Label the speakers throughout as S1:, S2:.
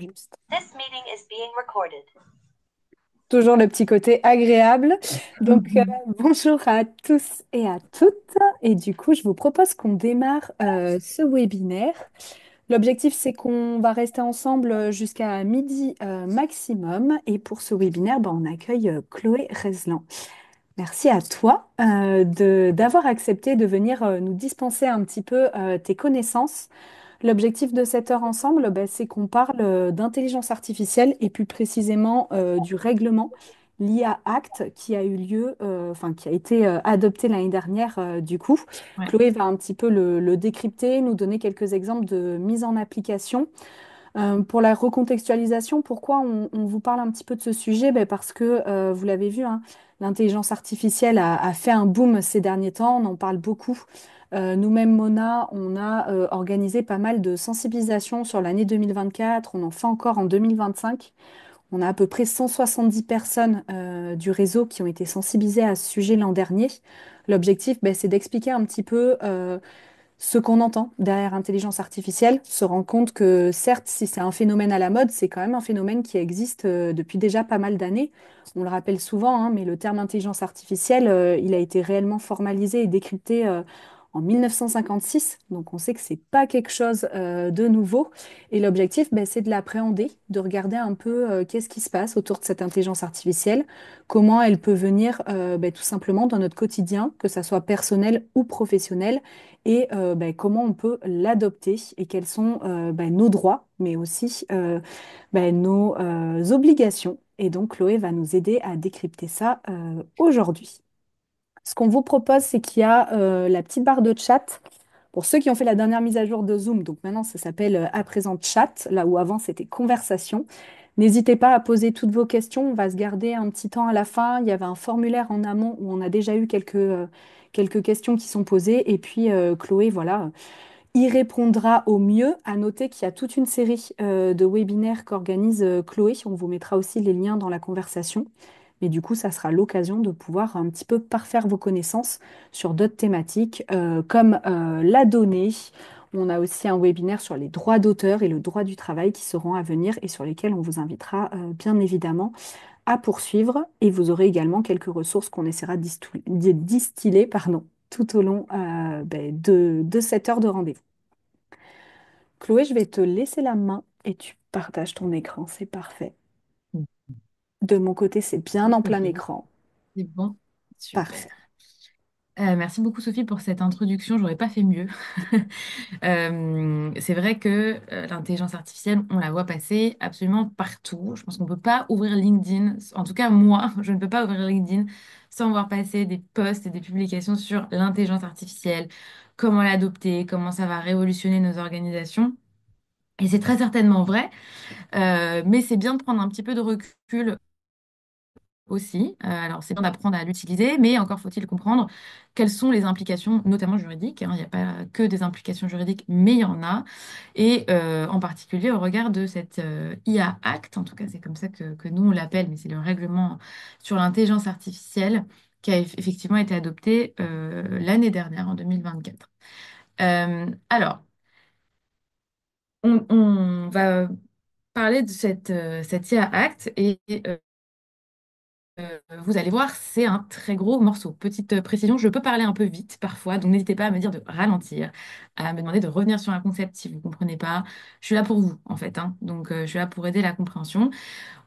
S1: Juste.
S2: This meeting is being recorded.
S1: Toujours le petit côté agréable. Donc, bonjour à tous et à toutes. Et du coup, je vous propose qu'on démarre ce webinaire. L'objectif, c'est qu'on va rester ensemble jusqu'à midi maximum. Et pour ce webinaire, ben, on accueille Chloé Rezlan. Merci à toi d'avoir accepté de venir nous dispenser un petit peu tes connaissances. L'objectif de cette heure ensemble, ben, c'est qu'on parle d'intelligence artificielle et plus précisément du règlement l'IA Act qui a eu lieu, enfin qui a été adopté l'année dernière du coup.
S2: Ouais.
S1: Chloé va un petit peu le décrypter, nous donner quelques exemples de mise en application. Pour la recontextualisation, pourquoi on vous parle un petit peu de ce sujet? Ben, parce que vous l'avez vu, hein, l'intelligence artificielle a fait un boom ces derniers temps, on en parle beaucoup. Nous-mêmes, Mona, on a organisé pas mal de sensibilisation sur l'année 2024, on en fait encore en 2025. On a à peu près 170 personnes du réseau qui ont été sensibilisées à ce sujet l'an dernier. L'objectif, ben, c'est d'expliquer un petit peu ce qu'on entend derrière intelligence artificielle, se rend compte que certes, si c'est un phénomène à la mode, c'est quand même un phénomène qui existe depuis déjà pas mal d'années. On le rappelle souvent, hein, mais le terme intelligence artificielle, il a été réellement formalisé et décrypté en 1956. Donc on sait que c'est pas quelque chose de nouveau. Et l'objectif, ben, c'est de l'appréhender, de regarder un peu qu'est-ce qui se passe autour de cette intelligence artificielle, comment elle peut venir ben, tout simplement dans notre quotidien, que ça soit personnel ou professionnel et ben, comment on peut l'adopter et quels sont ben, nos droits, mais aussi ben, nos obligations. Et donc, Chloé va nous aider à décrypter ça aujourd'hui. Ce qu'on vous propose, c'est qu'il y a la petite barre de chat. Pour ceux qui ont fait la dernière mise à jour de Zoom, donc maintenant ça s'appelle à présent chat, là où avant c'était conversation. N'hésitez pas à poser toutes vos questions. On va se garder un petit temps à la fin. Il y avait un formulaire en amont où on a déjà eu quelques questions qui sont posées. Et puis Chloé, voilà, y répondra au mieux. À noter qu'il y a toute une série de webinaires qu'organise Chloé. On vous mettra aussi les liens dans la conversation. Mais du coup, ça sera l'occasion de pouvoir un petit peu parfaire vos connaissances sur d'autres thématiques comme la donnée. On a aussi un webinaire sur les droits d'auteur et le droit du travail qui seront à venir et sur lesquels on vous invitera bien évidemment à poursuivre. Et vous aurez également quelques ressources qu'on essaiera de distiller pardon, tout au long ben, de cette heure de rendez-vous. Chloé, je vais te laisser la main et tu partages ton écran, c'est parfait. De mon côté, c'est bien en plein
S2: Ok,
S1: écran.
S2: c'est bon, super.
S1: Parfait.
S2: Merci beaucoup Sophie pour cette introduction, j'aurais pas fait mieux. C'est vrai que l'intelligence artificielle, on la voit passer absolument partout. Je pense qu'on ne peut pas ouvrir LinkedIn, en tout cas moi, je ne peux pas ouvrir LinkedIn sans voir passer des posts et des publications sur l'intelligence artificielle, comment l'adopter, comment ça va révolutionner nos organisations. Et c'est très certainement vrai, mais c'est bien de prendre un petit peu de recul aussi. Alors, c'est bien d'apprendre à l'utiliser, mais encore faut-il comprendre quelles sont les implications, notamment juridiques, hein. Il n'y a pas que des implications juridiques, mais il y en a. Et en particulier au regard de cette IA Act, en tout cas c'est comme ça que nous on l'appelle, mais c'est le règlement sur l'intelligence artificielle qui a effectivement été adopté l'année dernière, en 2024. Alors, on va parler de cette IA Act et vous allez voir, c'est un très gros morceau. Petite précision, je peux parler un peu vite parfois, donc n'hésitez pas à me dire de ralentir, à me demander de revenir sur un concept si vous ne comprenez pas. Je suis là pour vous, en fait, hein. Donc je suis là pour aider la compréhension.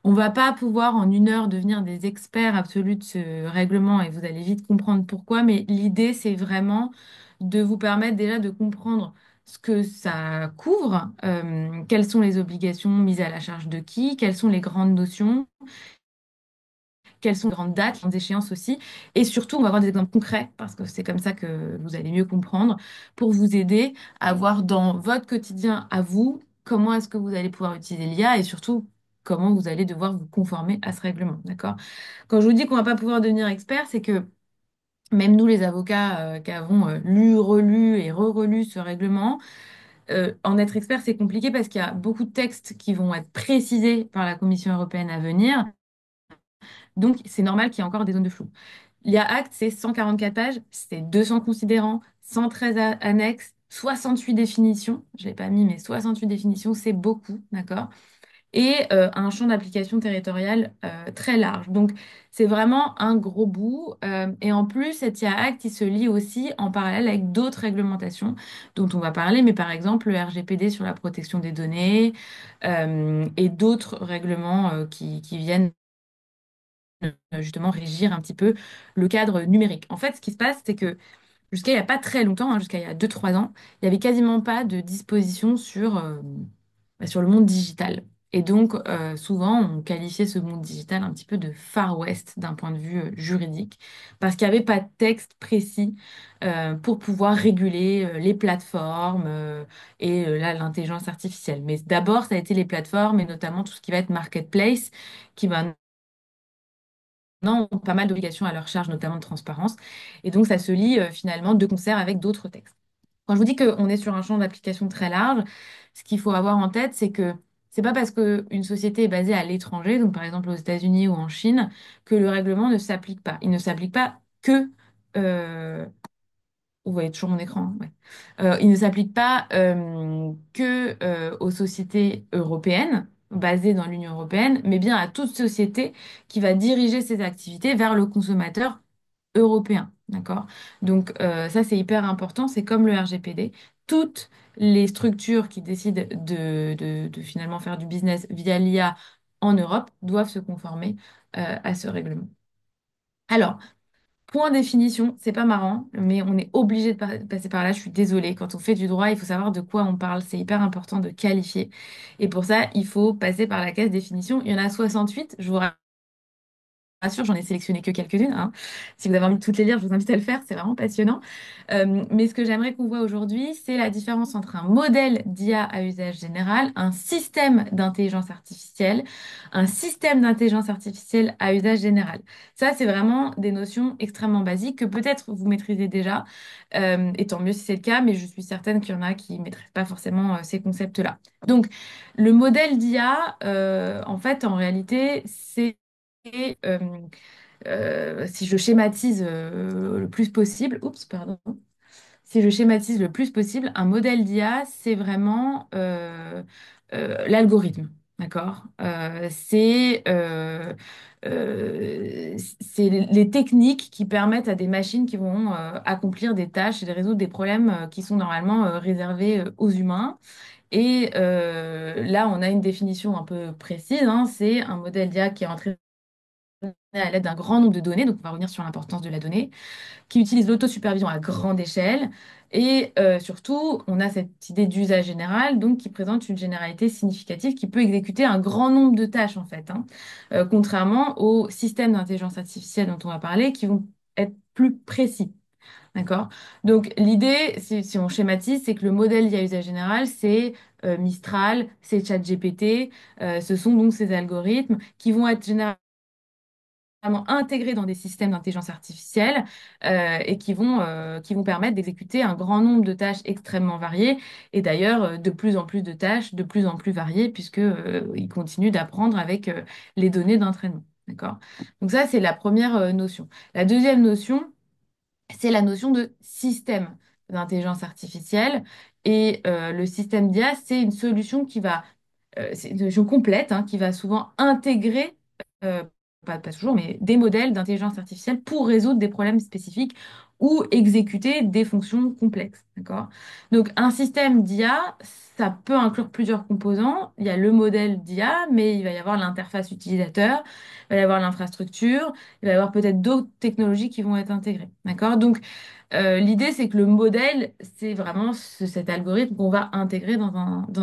S2: On va pas pouvoir en une heure devenir des experts absolus de ce règlement et vous allez vite comprendre pourquoi, mais l'idée, c'est vraiment de vous permettre déjà de comprendre ce que ça couvre, quelles sont les obligations mises à la charge de qui, quelles sont les grandes notions, quelles sont les grandes dates, les grandes échéances aussi. Et surtout, on va avoir des exemples concrets, parce que c'est comme ça que vous allez mieux comprendre, pour vous aider à voir dans votre quotidien à vous, comment est-ce que vous allez pouvoir utiliser l'IA et surtout, comment vous allez devoir vous conformer à ce règlement. D'accord? Quand je vous dis qu'on ne va pas pouvoir devenir expert, c'est que même nous, les avocats qui avons lu, relu et re-relu ce règlement, en être expert, c'est compliqué parce qu'il y a beaucoup de textes qui vont être précisés par la Commission européenne à venir. Donc, c'est normal qu'il y ait encore des zones de flou. L'IA Act, c'est 144 pages, c'est 200 considérants, 113 annexes, 68 définitions. Je ne l'ai pas mis, mais 68 définitions, c'est beaucoup, d'accord? et un champ d'application territorial très large. Donc, c'est vraiment un gros bout. Et en plus, cette IA Act, il se lie aussi en parallèle avec d'autres réglementations dont on va parler, mais par exemple le RGPD sur la protection des données et d'autres règlements qui viennent justement régir un petit peu le cadre numérique. En fait, ce qui se passe, c'est que jusqu'à il n'y a pas très longtemps, jusqu'à il y a 2 3 ans, il n'y avait quasiment pas de disposition sur le monde digital. Et donc, souvent, on qualifiait ce monde digital un petit peu de Far West d'un point de vue juridique, parce qu'il n'y avait pas de texte précis pour pouvoir réguler les plateformes et là, l'intelligence artificielle. Mais d'abord, ça a été les plateformes et notamment tout ce qui va être marketplace, qui va ont pas mal d'obligations à leur charge, notamment de transparence. Et donc, ça se lie finalement de concert avec d'autres textes. Quand je vous dis qu'on est sur un champ d'application très large, ce qu'il faut avoir en tête, c'est que c'est pas parce qu'une société est basée à l'étranger, donc par exemple aux États-Unis ou en Chine, que le règlement ne s'applique pas. Il ne s'applique pas que vous voyez toujours mon écran, ouais. Il ne s'applique pas que aux sociétés européennes basées dans l'Union européenne, mais bien à toute société qui va diriger ses activités vers le consommateur européen. D'accord? Donc ça, c'est hyper important. C'est comme le RGPD. Toutes les structures qui décident de finalement faire du business via l'IA en Europe doivent se conformer à ce règlement. Alors, point définition, c'est pas marrant, mais on est obligé de passer par là. Je suis désolée. Quand on fait du droit, il faut savoir de quoi on parle. C'est hyper important de qualifier. Et pour ça, il faut passer par la case définition. Il y en a 68. Je vous rassure, j'en ai sélectionné que quelques-unes, hein. Si vous avez envie de toutes les lire, je vous invite à le faire. C'est vraiment passionnant. Mais ce que j'aimerais qu'on voit aujourd'hui, c'est la différence entre un modèle d'IA à usage général, un système d'intelligence artificielle, un système d'intelligence artificielle à usage général. Ça, c'est vraiment des notions extrêmement basiques que peut-être vous maîtrisez déjà, et tant mieux si c'est le cas, mais je suis certaine qu'il y en a qui ne maîtrisent pas forcément ces concepts-là. Donc, le modèle d'IA, en fait, en réalité, c'est euh, si je schématise le plus possible, oups, pardon, si je schématise le plus possible, un modèle d'IA, c'est vraiment l'algorithme. D'accord? C'est les techniques qui permettent à des machines qui vont accomplir des tâches et résoudre des problèmes qui sont normalement réservés aux humains. Et là, on a une définition un peu précise, hein, c'est un modèle d'IA qui est entraîné à l'aide d'un grand nombre de données, donc on va revenir sur l'importance de la donnée, qui utilise l'autosupervision à grande échelle. Et surtout, on a cette idée d'usage général, donc qui présente une généralité significative qui peut exécuter un grand nombre de tâches, en fait, hein. Contrairement aux systèmes d'intelligence artificielle dont on va parler, qui vont être plus précis. D'accord? Donc, l'idée, si on schématise, c'est que le modèle d'IA usage général, c'est Mistral, c'est ChatGPT, ce sont donc ces algorithmes qui vont être généralement vraiment intégrés dans des systèmes d'intelligence artificielle et qui vont permettre d'exécuter un grand nombre de tâches extrêmement variées et d'ailleurs de plus en plus de tâches de plus en plus variées puisque ils continuent d'apprendre avec les données d'entraînement. D'accord? Donc ça, c'est la première notion. La deuxième notion, c'est la notion de système d'intelligence artificielle. Et le système d'IA, c'est une solution c'est une solution complète, hein, qui va souvent intégrer, euh, pas toujours, mais des modèles d'intelligence artificielle pour résoudre des problèmes spécifiques ou exécuter des fonctions complexes. D'accord? Donc, un système d'IA, ça peut inclure plusieurs composants. Il y a le modèle d'IA, mais il va y avoir l'interface utilisateur, il va y avoir l'infrastructure, il va y avoir peut-être d'autres technologies qui vont être intégrées. D'accord? Donc, l'idée, c'est que le modèle, c'est vraiment cet algorithme qu'on va intégrer dans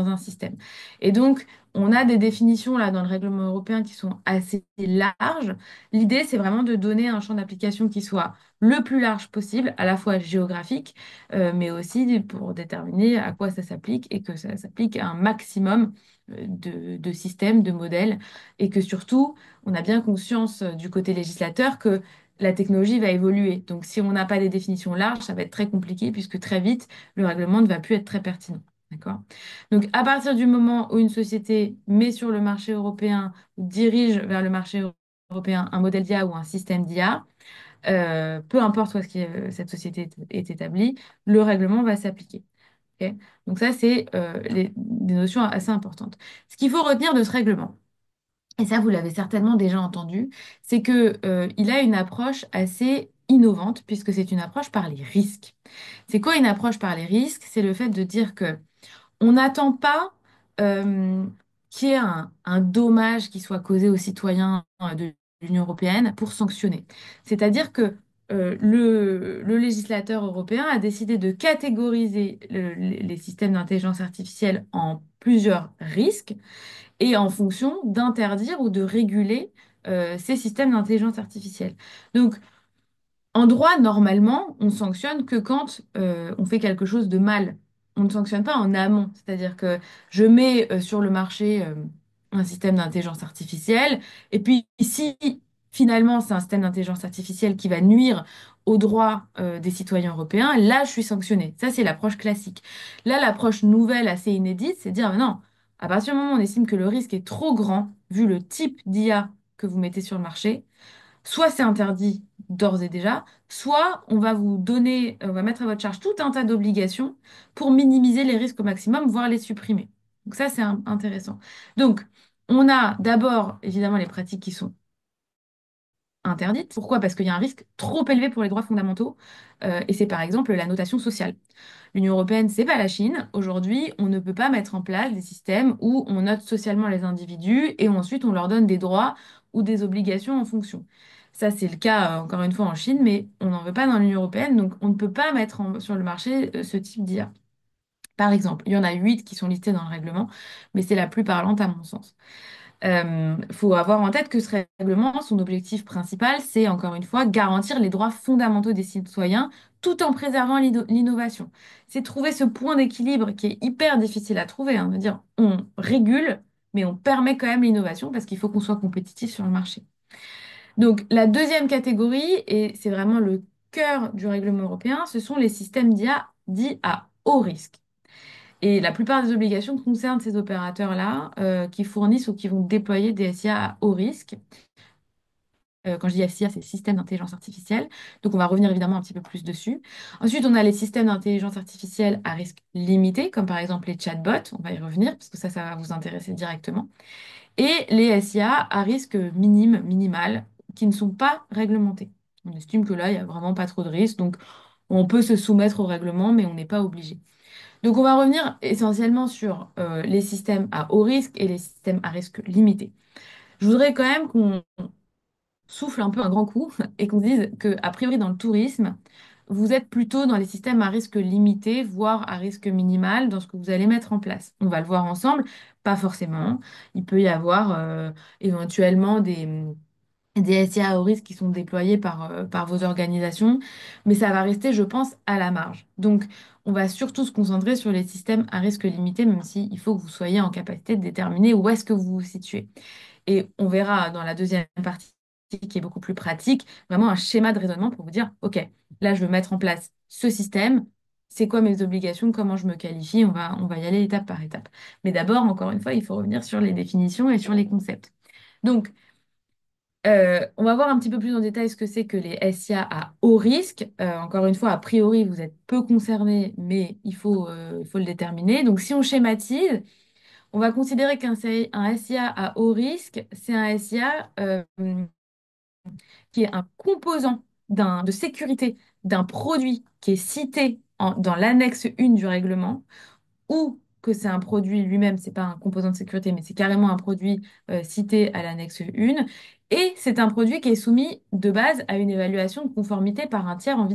S2: un système. Et donc, on a des définitions là dans le règlement européen qui sont assez larges. L'idée, c'est vraiment de donner un champ d'application qui soit le plus large possible, à la fois géographique, mais aussi pour déterminer à quoi ça s'applique et que ça s'applique à un maximum de systèmes, de modèles, et que surtout, on a bien conscience du côté législateur que la technologie va évoluer. Donc, si on n'a pas des définitions larges, ça va être très compliqué puisque très vite, le règlement ne va plus être très pertinent. D'accord? Donc, à partir du moment où une société met sur le marché européen ou dirige vers le marché européen un modèle d'IA ou un système d'IA, peu importe où est-ce que cette société est établie, le règlement va s'appliquer. Ok. Donc ça, c'est des notions assez importantes. Ce qu'il faut retenir de ce règlement, et ça, vous l'avez certainement déjà entendu, c'est que, il a une approche assez innovante, puisque c'est une approche par les risques. C'est quoi une approche par les risques? C'est le fait de dire que on n'attend pas euh, qu'il y ait un dommage qui soit causé aux citoyens de l'Union européenne pour sanctionner. C'est-à-dire que le législateur européen a décidé de catégoriser les systèmes d'intelligence artificielle en plusieurs risques et en fonction d'interdire ou de réguler ces systèmes d'intelligence artificielle. Donc, en droit, normalement, on sanctionne que quand on fait quelque chose de mal. On ne sanctionne pas en amont. C'est-à-dire que je mets sur le marché un système d'intelligence artificielle, et puis si finalement c'est un système d'intelligence artificielle qui va nuire aux droits des citoyens européens, là je suis sanctionnée. Ça, c'est l'approche classique. Là, l'approche nouvelle, assez inédite, c'est de dire, non, à partir du moment où on estime que le risque est trop grand, vu le type d'IA que vous mettez sur le marché, soit c'est interdit d'ores et déjà, soit on va vous donner, on va mettre à votre charge tout un tas d'obligations pour minimiser les risques au maximum, voire les supprimer. Donc ça, c'est intéressant. Donc, on a d'abord, évidemment, les pratiques qui sont interdites. Pourquoi? Parce qu'il y a un risque trop élevé pour les droits fondamentaux, et c'est par exemple la notation sociale. L'Union européenne, c'est pas la Chine. Aujourd'hui, on ne peut pas mettre en place des systèmes où on note socialement les individus et ensuite on leur donne des droits ou des obligations en fonction. Ça, c'est le cas, encore une fois, en Chine, mais on n'en veut pas dans l'Union européenne, donc on ne peut pas mettre sur le marché ce type d'IA. Par exemple, il y en a 8 qui sont listés dans le règlement, mais c'est la plus parlante à mon sens. Faut avoir en tête que ce règlement, son objectif principal, c'est encore une fois garantir les droits fondamentaux des citoyens tout en préservant l'innovation. C'est trouver ce point d'équilibre qui est hyper difficile à trouver, hein, de dire on régule, mais on permet quand même l'innovation parce qu'il faut qu'on soit compétitif sur le marché. Donc la deuxième catégorie, et c'est vraiment le cœur du règlement européen, ce sont les systèmes d'IA dits à haut risque. Et la plupart des obligations concernent ces opérateurs-là qui fournissent ou qui vont déployer des SIA à haut risque. Quand je dis SIA, c'est système d'intelligence artificielle. Donc on va revenir évidemment un petit peu plus dessus. Ensuite, on a les systèmes d'intelligence artificielle à risque limité, comme par exemple les chatbots. On va y revenir parce que ça va vous intéresser directement. Et les SIA à risque minime, minimal, qui ne sont pas réglementés. On estime que là, il n'y a vraiment pas trop de risques. Donc on peut se soumettre au règlement, mais on n'est pas obligé. Donc, on va revenir essentiellement sur les systèmes à haut risque et les systèmes à risque limité. Je voudrais quand même qu'on souffle un peu un grand coup et qu'on se dise que, a priori, dans le tourisme, vous êtes plutôt dans les systèmes à risque limité, voire à risque minimal, dans ce que vous allez mettre en place. On va le voir ensemble, pas forcément. Il peut y avoir éventuellement des SIA à haut risque qui sont déployés par vos organisations, mais ça va rester, je pense, à la marge. Donc, on va surtout se concentrer sur les systèmes à risque limité, même s'il faut que vous soyez en capacité de déterminer où est-ce que vous vous situez. Et on verra dans la deuxième partie, qui est beaucoup plus pratique, vraiment un schéma de raisonnement pour vous dire, OK, là, je veux mettre en place ce système. C'est quoi mes obligations? Comment je me qualifie? On va y aller étape par étape. Mais d'abord, encore une fois, il faut revenir sur les définitions et sur les concepts. Donc, on va voir un petit peu plus en détail ce que c'est que les SIA à haut risque. Encore une fois, a priori, vous êtes peu concerné, mais il faut le déterminer. Donc, si on schématise, on va considérer un SIA à haut risque, c'est un SIA qui est un composant de sécurité d'un produit qui est cité dans l'annexe 1 du règlement ou que c'est un produit lui-même, c'est pas un composant de sécurité, mais c'est carrément un produit cité à l'annexe 1. Et c'est un produit qui est soumis de base à une évaluation de conformité par un tiers en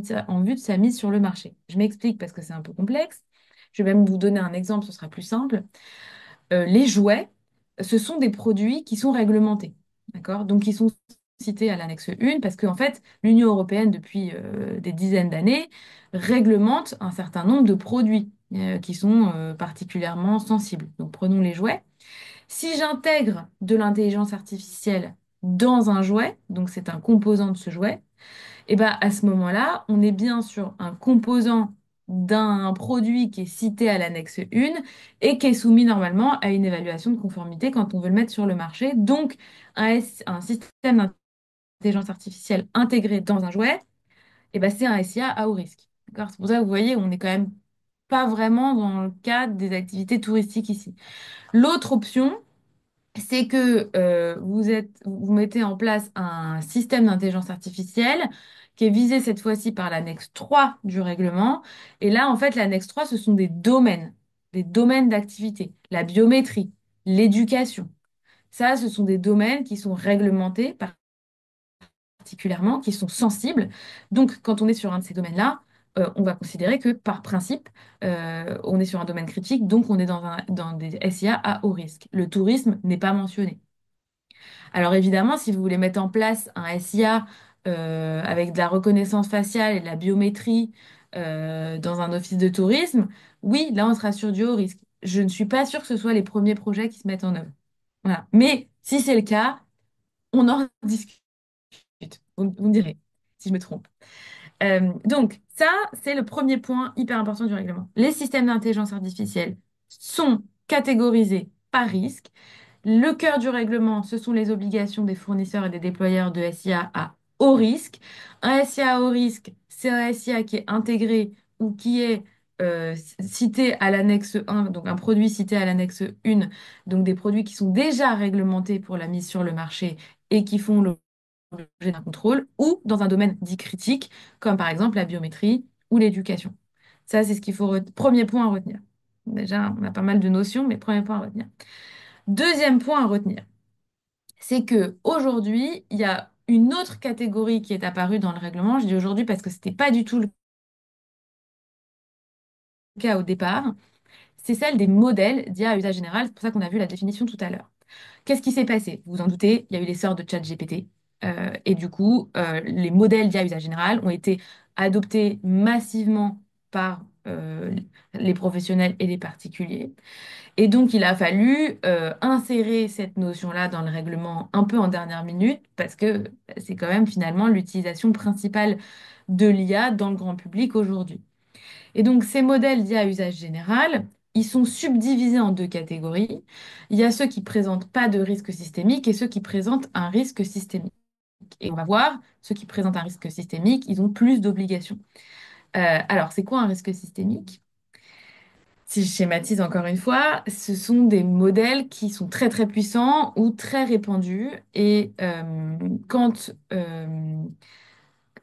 S2: vue de sa mise sur le marché. Je m'explique parce que c'est un peu complexe. Je vais même vous donner un exemple, ce sera plus simple. Les jouets, ce sont des produits qui sont réglementés, d'accord? Donc, ils sont cités à l'annexe 1 parce qu'en fait, l'Union européenne, depuis des dizaines d'années, réglemente un certain nombre de produits qui sont particulièrement sensibles. Donc, prenons les jouets. Si j'intègre de l'intelligence artificielle dans un jouet, donc c'est un composant de ce jouet, et ben à ce moment-là, on est bien sur un composant d'un produit qui est cité à l'annexe 1 et qui est soumis normalement à une évaluation de conformité quand on veut le mettre sur le marché. Donc, un système d'intelligence artificielle intégré dans un jouet, et ben c'est un SIA à haut risque. D'accord? C'est pour ça que vous voyez, on est quand même pas vraiment dans le cadre des activités touristiques ici. L'autre option, c'est que vous mettez en place un système d'intelligence artificielle qui est visé cette fois-ci par l'annexe 3 du règlement. Et là, en fait, l'annexe 3, ce sont des domaines d'activité, la biométrie, l'éducation. Ça, ce sont des domaines qui sont réglementés particulièrement, qui sont sensibles. Donc, quand on est sur un de ces domaines-là, on va considérer que par principe, on est sur un domaine critique, donc on est dans des SIA à haut risque. Le tourisme n'est pas mentionné. Alors évidemment, si vous voulez mettre en place un SIA avec de la reconnaissance faciale et de la biométrie dans un office de tourisme, oui, là, on sera sur du haut risque. Je ne suis pas sûre que ce soit les premiers projets qui se mettent en œuvre. Voilà. Mais si c'est le cas, on en discute. Vous me direz si je me trompe. Donc, ça, c'est le premier point hyper important du règlement. Les systèmes d'intelligence artificielle sont catégorisés par risque. Le cœur du règlement, ce sont les obligations des fournisseurs et des déployeurs de SIA à haut risque. Un SIA à haut risque, c'est un SIA qui est intégré ou qui est cité à l'annexe 1, donc un produit cité à l'annexe 1, donc des produits qui sont déjà réglementés pour la mise sur le marché et qui font l'objet d'un contrôle, ou dans un domaine dit critique, comme par exemple la biométrie ou l'éducation. Ça, c'est ce qu'il faut premier point à retenir. Déjà, on a pas mal de notions, mais premier point à retenir. Deuxième point à retenir, c'est que aujourd'hui, il y a une autre catégorie qui est apparue dans le règlement. Je dis aujourd'hui parce que c'était pas du tout le cas au départ. C'est celle des modèles d'IA à usage général. C'est pour ça qu'on a vu la définition tout à l'heure. Qu'est-ce qui s'est passé? Vous vous en doutez, il y a eu l'essor de ChatGPT. Et du coup, les modèles d'IA à usage général ont été adoptés massivement par les professionnels et les particuliers. Et donc, il a fallu insérer cette notion-là dans le règlement un peu en dernière minute, parce que c'est quand même finalement l'utilisation principale de l'IA dans le grand public aujourd'hui. Et donc, ces modèles d'IA à usage général, ils sont subdivisés en deux catégories. Il y a ceux qui présentent pas de risque systémique et ceux qui présentent un risque systémique. Et on va voir, ceux qui présentent un risque systémique, ils ont plus d'obligations. Alors, c'est quoi un risque systémique? Si je schématise encore une fois, ce sont des modèles qui sont très très puissants ou très répandus. Et quand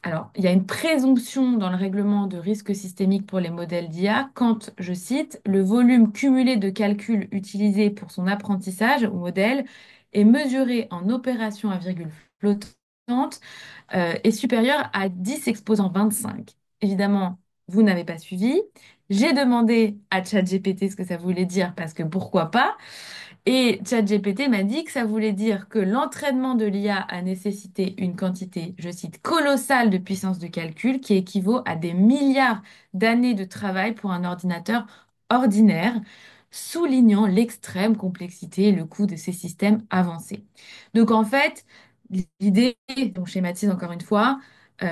S2: alors, il y a une présomption dans le règlement de risque systémique pour les modèles d'IA quand, je cite, le volume cumulé de calcul utilisé pour son apprentissage au modèle est mesuré en opération à virgule flottante est supérieur à 10 exposant 25. Évidemment, vous n'avez pas suivi. J'ai demandé à ChatGPT ce que ça voulait dire parce que pourquoi pas. Et ChatGPT m'a dit que ça voulait dire que l'entraînement de l'IA a nécessité une quantité, je cite, colossale de puissance de calcul qui équivaut à des milliards d'années de travail pour un ordinateur ordinaire, soulignant l'extrême complexité et le coût de ces systèmes avancés. Donc en fait, l'idée, on schématise encore une fois,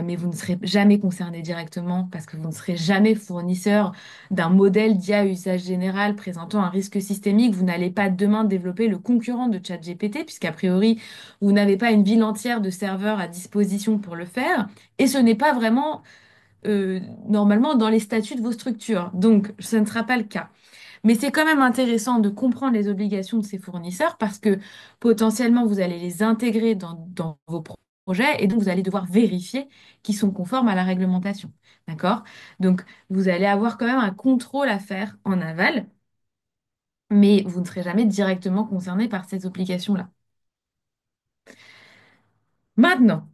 S2: mais vous ne serez jamais concerné directement parce que vous ne serez jamais fournisseur d'un modèle d'IA à usage général présentant un risque systémique. Vous n'allez pas demain développer le concurrent de ChatGPT, puisqu'a priori, vous n'avez pas une ville entière de serveurs à disposition pour le faire. Et ce n'est pas vraiment normalement dans les statuts de vos structures. Donc, ce ne sera pas le cas. Mais c'est quand même intéressant de comprendre les obligations de ces fournisseurs parce que potentiellement, vous allez les intégrer dans vos projets et donc vous allez devoir vérifier qu'ils sont conformes à la réglementation. D'accord? Donc, vous allez avoir quand même un contrôle à faire en aval, mais vous ne serez jamais directement concerné par ces obligations-là. Maintenant,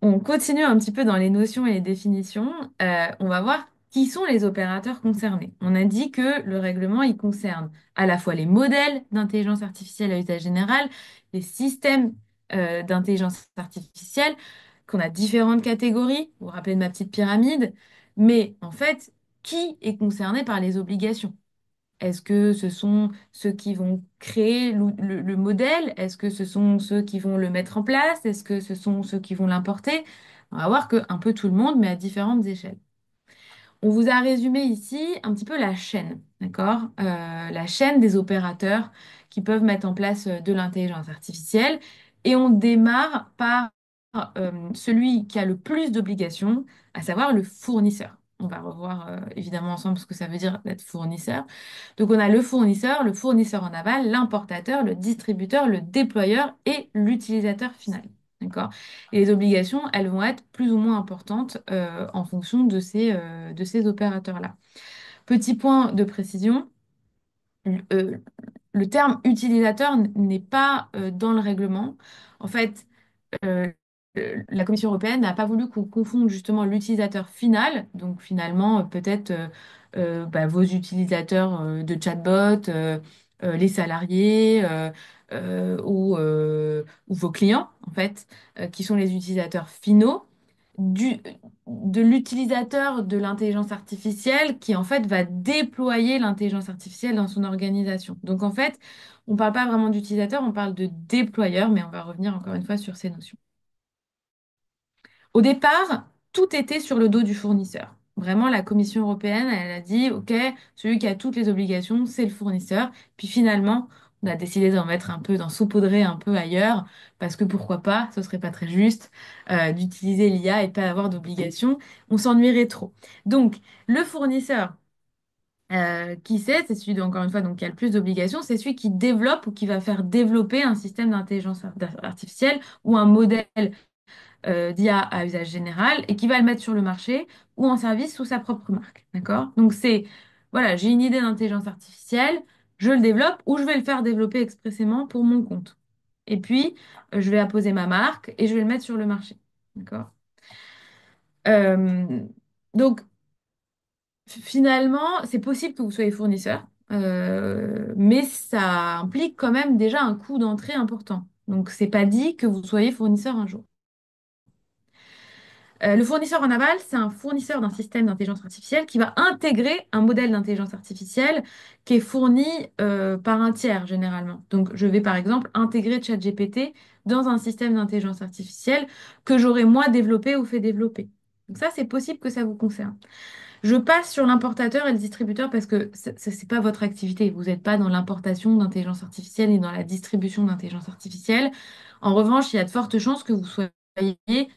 S2: on continue un petit peu dans les notions et les définitions. On va voir qui sont les opérateurs concernés. On a dit que le règlement, il concerne à la fois les modèles d'intelligence artificielle à usage général, les systèmes d'intelligence artificielle, qu'on a différentes catégories. Vous vous rappelez de ma petite pyramide. Mais en fait, qui est concerné par les obligations? Est-ce que ce sont ceux qui vont créer le modèle? Est-ce que ce sont ceux qui vont le mettre en place? Est-ce que ce sont ceux qui vont l'importer? On va voir que un peu tout le monde, mais à différentes échelles. On vous a résumé ici un petit peu la chaîne, d'accord? La chaîne des opérateurs qui peuvent mettre en place de l'intelligence artificielle. Et on démarre par celui qui a le plus d'obligations, à savoir le fournisseur. On va revoir évidemment ensemble ce que ça veut dire d'être fournisseur. Donc on a le fournisseur en aval, l'importateur, le distributeur, le déployeur et l'utilisateur final. D'accord? Et les obligations, elles vont être plus ou moins importantes en fonction de ces opérateurs-là. Petit point de précision, euh, le terme utilisateur n'est pas dans le règlement. En fait, euh, la Commission européenne n'a pas voulu qu'on confonde justement l'utilisateur final, donc finalement peut-être bah, vos utilisateurs de chatbot, les salariés ou vos clients en fait, qui sont les utilisateurs finaux du, de l'utilisateur de l'intelligence artificielle qui en fait va déployer l'intelligence artificielle dans son organisation. Donc en fait, on ne parle pas vraiment d'utilisateur, on parle de déployeur, mais on va revenir encore une fois sur ces notions. Au départ, tout était sur le dos du fournisseur. Vraiment, la Commission européenne, elle a dit, OK, celui qui a toutes les obligations, c'est le fournisseur. Puis finalement, on a décidé d'en mettre un peu, d'en saupoudrer un peu ailleurs, parce que pourquoi pas, ce serait pas très juste d'utiliser l'IA et pas avoir d'obligations. On s'ennuierait trop. Donc, le fournisseur, qui c'est celui, encore une fois, donc, qui a le plus d'obligations, c'est celui qui développe ou qui va faire développer un système d'intelligence artificielle ou un modèle d'IA à usage général et qui va le mettre sur le marché ou en service sous sa propre marque. D'accord? Donc c'est, voilà, j'ai une idée d'intelligence artificielle, je le développe ou je vais le faire développer expressément pour mon compte. Et puis, je vais apposer ma marque et je vais le mettre sur le marché. D'accord? Euh, donc, finalement, c'est possible que vous soyez fournisseur, mais ça implique quand même déjà un coût d'entrée important. Donc, c'est pas dit que vous soyez fournisseur un jour. Le fournisseur en aval, c'est un fournisseur d'un système d'intelligence artificielle qui va intégrer un modèle d'intelligence artificielle qui est fourni par un tiers généralement. Donc, je vais par exemple intégrer ChatGPT dans un système d'intelligence artificielle que j'aurais moi développé ou fait développer. Donc ça, c'est possible que ça vous concerne. Je passe sur l'importateur et le distributeur parce que ce n'est pas votre activité. Vous n'êtes pas dans l'importation d'intelligence artificielle et dans la distribution d'intelligence artificielle. En revanche, il y a de fortes chances que vous soyez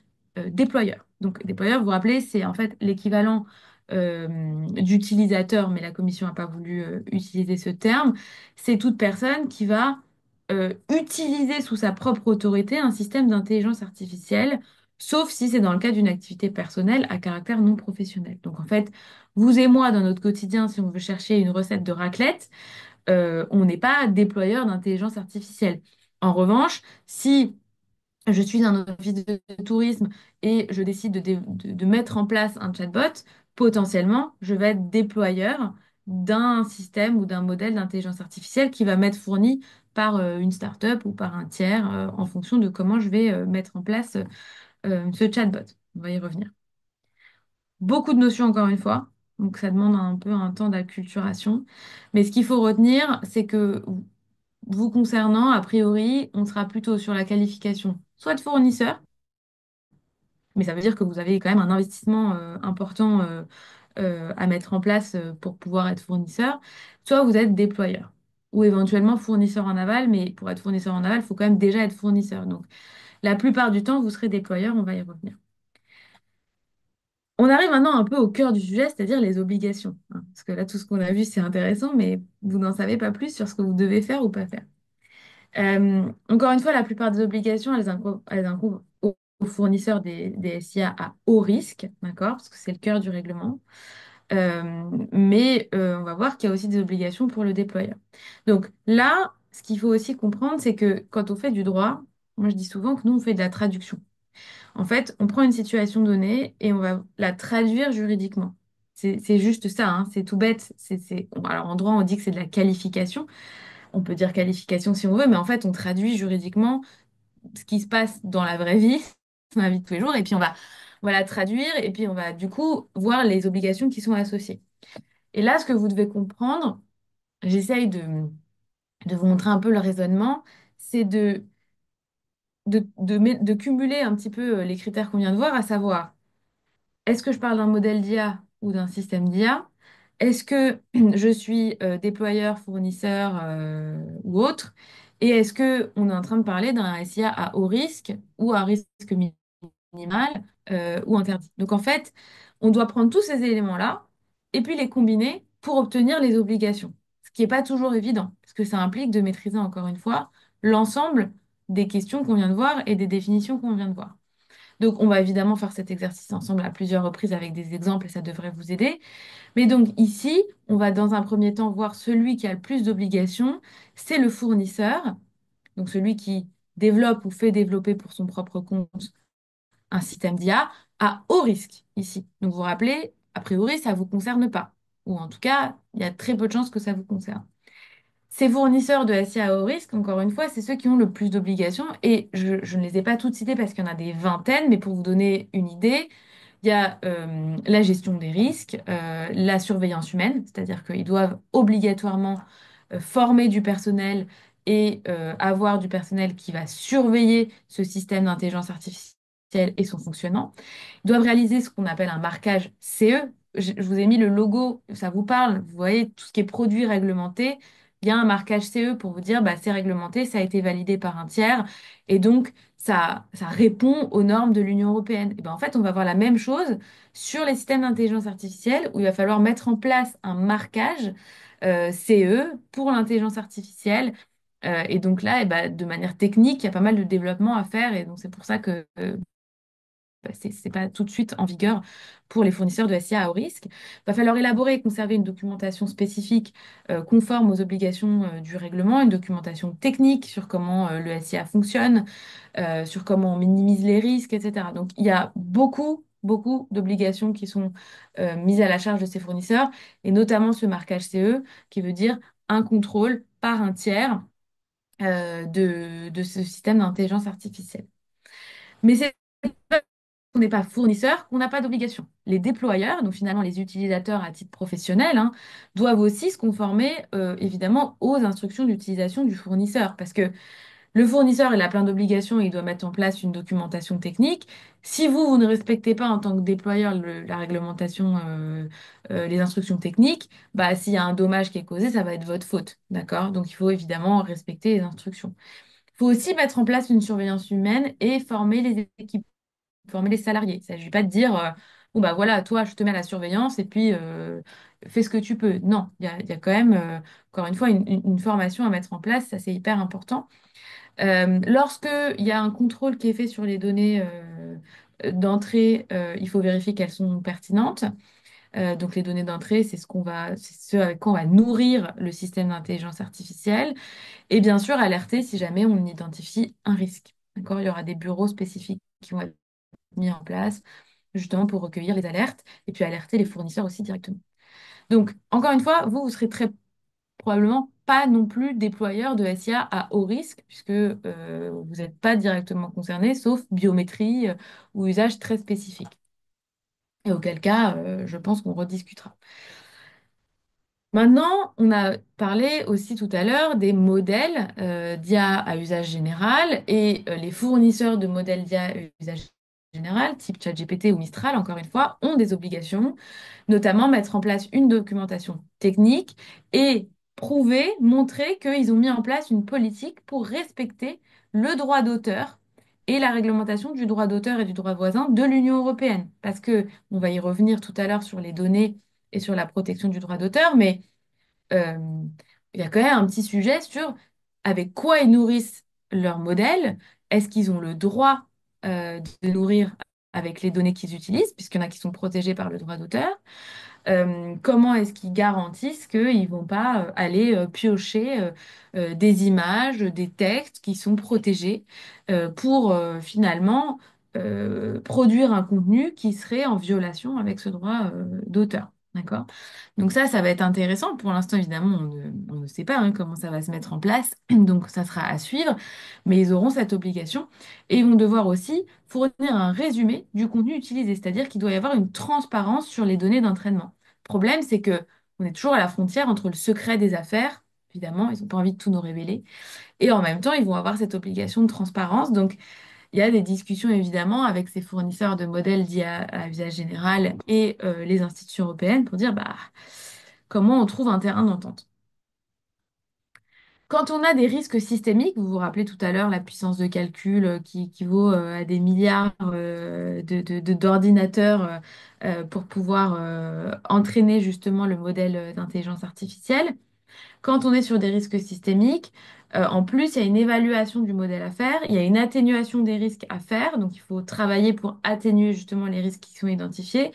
S2: déployeur. Donc, déployeur, vous vous rappelez, c'est en fait l'équivalent d'utilisateur, mais la commission n'a pas voulu utiliser ce terme. C'est toute personne qui va utiliser sous sa propre autorité un système d'intelligence artificielle, sauf si c'est dans le cas d'une activité personnelle à caractère non professionnel. Donc, en fait, vous et moi, dans notre quotidien, si on veut chercher une recette de raclette, on n'est pas déployeur d'intelligence artificielle. En revanche, si je suis un office de tourisme et je décide de mettre en place un chatbot, potentiellement, je vais être déployeur d'un système ou d'un modèle d'intelligence artificielle qui va m'être fourni par une start-up ou par un tiers en fonction de comment je vais mettre en place ce chatbot. On va y revenir. Beaucoup de notions encore une fois, donc ça demande un peu un temps d'acculturation. Mais ce qu'il faut retenir, c'est que vous concernant, a priori, on sera plutôt sur la qualification soit de fournisseur, mais ça veut dire que vous avez quand même un investissement important à mettre en place pour pouvoir être fournisseur, soit vous êtes déployeur ou éventuellement fournisseur en aval, mais pour être fournisseur en aval, il faut quand même déjà être fournisseur. Donc la plupart du temps, vous serez déployeur, on va y revenir. On arrive maintenant un peu au cœur du sujet, c'est-à-dire les obligations, hein. Parce que là, tout ce qu'on a vu, c'est intéressant, mais vous n'en savez pas plus sur ce que vous devez faire ou pas faire. Encore une fois, la plupart des obligations, elles incombent aux fournisseurs des SIA à haut risque, d'accord, parce que c'est le cœur du règlement. Mais on va voir qu'il y a aussi des obligations pour le déployeur. Donc là, ce qu'il faut aussi comprendre, c'est que quand on fait du droit, moi je dis souvent que nous, on fait de la traduction. En fait, on prend une situation donnée et on va la traduire juridiquement. C'est juste ça, hein, c'est tout bête. Alors en droit, on dit que c'est de la qualification. On peut dire qualification si on veut, mais en fait, on traduit juridiquement ce qui se passe dans la vraie vie, dans la vie de tous les jours, et puis on va la traduire, et puis on va du coup voir les obligations qui sont associées. Et là, ce que vous devez comprendre, j'essaye de vous montrer un peu le raisonnement, c'est de cumuler un petit peu les critères qu'on vient de voir, à savoir, est-ce que je parle d'un modèle d'IA ou d'un système d'IA? Est-ce que je suis déployeur, fournisseur ou autre? Et est-ce que on est en train de parler d'un SIA à haut risque ou à risque minimal ou interdit? Donc en fait, On doit prendre tous ces éléments-là et puis les combiner pour obtenir les obligations. Ce qui n'est pas toujours évident, parce que ça implique de maîtriser, encore une fois, l'ensemble des questions qu'on vient de voir et des définitions qu'on vient de voir. Donc, on va évidemment faire cet exercice ensemble à plusieurs reprises avec des exemples et ça devrait vous aider. Mais donc ici, on va dans un premier temps voir celui qui a le plus d'obligations, c'est le fournisseur, donc celui qui développe ou fait développer pour son propre compte un système d'IA à haut risque ici. Donc vous vous rappelez, a priori, ça ne vous concerne pas. Ou en tout cas, il y a très peu de chances que ça vous concerne. Ces fournisseurs de SIA à haut risque, encore une fois, c'est ceux qui ont le plus d'obligations. Et je ne les ai pas toutes citées parce qu'il y en a des vingtaines, mais pour vous donner une idée, il y a la gestion des risques, la surveillance humaine, c'est-à-dire qu'ils doivent obligatoirement former du personnel et avoir du personnel qui va surveiller ce système d'intelligence artificielle et son fonctionnement. Ils doivent réaliser ce qu'on appelle un marquage CE. Je vous ai mis le logo, ça vous parle. Vous voyez, tout ce qui est produit réglementé, il y a un marquage CE pour vous dire, bah, c'est réglementé, ça a été validé par un tiers, et donc ça répond aux normes de l'Union européenne. Et ben, en fait, on va voir la même chose sur les systèmes d'intelligence artificielle, où il va falloir mettre en place un marquage CE pour l'intelligence artificielle. Et donc là, eh ben, de manière technique, il y a pas mal de développement à faire, et donc c'est pour ça que bah, c'est pas tout de suite en vigueur pour les fournisseurs de SIA à haut risque. Il va falloir élaborer et conserver une documentation spécifique conforme aux obligations du règlement, une documentation technique sur comment le SIA fonctionne, sur comment on minimise les risques, etc. Donc il y a beaucoup d'obligations qui sont mises à la charge de ces fournisseurs, et notamment ce marquage CE qui veut dire un contrôle par un tiers de ce système d'intelligence artificielle. Mais c'est on n'est pas fournisseur, on n'a pas d'obligation. Les déployeurs, donc finalement les utilisateurs à titre professionnel, hein, doivent aussi se conformer évidemment aux instructions d'utilisation du fournisseur. Parce que le fournisseur, il a plein d'obligations et il doit mettre en place une documentation technique. Si vous ne respectez pas en tant que déployeur la réglementation, les instructions techniques, bah, s'il y a un dommage qui est causé, ça va être votre faute. D'accord? Donc il faut évidemment respecter les instructions. Il faut aussi mettre en place une surveillance humaine et former les équipes, former les salariés. Il ne s'agit pas de dire, bon, bah voilà, toi, je te mets à la surveillance et puis fais ce que tu peux. Non, il y a quand même, encore une fois, une formation à mettre en place. Ça, c'est hyper important. Lorsque il y a un contrôle qui est fait sur les données d'entrée, il faut vérifier qu'elles sont pertinentes. Donc les données d'entrée, c'est ce avec quoi on va nourrir le système d'intelligence artificielle. Et bien sûr, alerter si jamais on identifie un risque. D'accord? Il y aura des bureaux spécifiques qui vont être mis en place justement pour recueillir les alertes et puis alerter les fournisseurs aussi directement. Donc, encore une fois, vous serez très probablement pas non plus déployeur de SIA à haut risque, puisque vous n'êtes pas directement concerné, sauf biométrie ou usage très spécifique. Et auquel cas, je pense qu'on rediscutera. Maintenant, on a parlé aussi tout à l'heure des modèles d'IA à usage général et les fournisseurs de modèles d'IA à usage général, type ChatGPT ou Mistral, encore une fois, ont des obligations, notamment mettre en place une documentation technique et prouver, montrer qu'ils ont mis en place une politique pour respecter le droit d'auteur et la réglementation du droit d'auteur et du droit voisin de l'Union européenne. Parce que on va y revenir tout à l'heure sur les données et sur la protection du droit d'auteur, mais euh, il y a quand même un petit sujet sur avec quoi ils nourrissent leur modèle. Est-ce qu'ils ont le droit de nourrir avec les données qu'ils utilisent, puisqu'il y en a qui sont protégées par le droit d'auteur? Comment est-ce qu'ils garantissent qu'ils ne vont pas aller piocher des images, des textes qui sont protégés pour finalement produire un contenu qui serait en violation avec ce droit d'auteur. D'accord? Donc ça va être intéressant. Pour l'instant, évidemment, on ne sait pas hein, comment ça va se mettre en place. Donc ça sera à suivre. Mais ils auront cette obligation. Et ils vont devoir aussi fournir un résumé du contenu utilisé. C'est-à-dire qu'il doit y avoir une transparence sur les données d'entraînement. Le problème, c'est que on est toujours à la frontière entre le secret des affaires. Évidemment, ils n'ont pas envie de tout nous révéler. Et en même temps, ils vont avoir cette obligation de transparence. Donc, il y a des discussions évidemment avec ces fournisseurs de modèles dits à usage général et les institutions européennes pour dire bah, comment on trouve un terrain d'entente. Quand on a des risques systémiques, vous vous rappelez tout à l'heure la puissance de calcul qui vaut à des milliards d'ordinateurs pour pouvoir entraîner justement le modèle d'intelligence artificielle. Quand on est sur des risques systémiques, en plus, il y a une évaluation du modèle à faire, il y a une atténuation des risques à faire, donc il faut travailler pour atténuer justement les risques qui sont identifiés.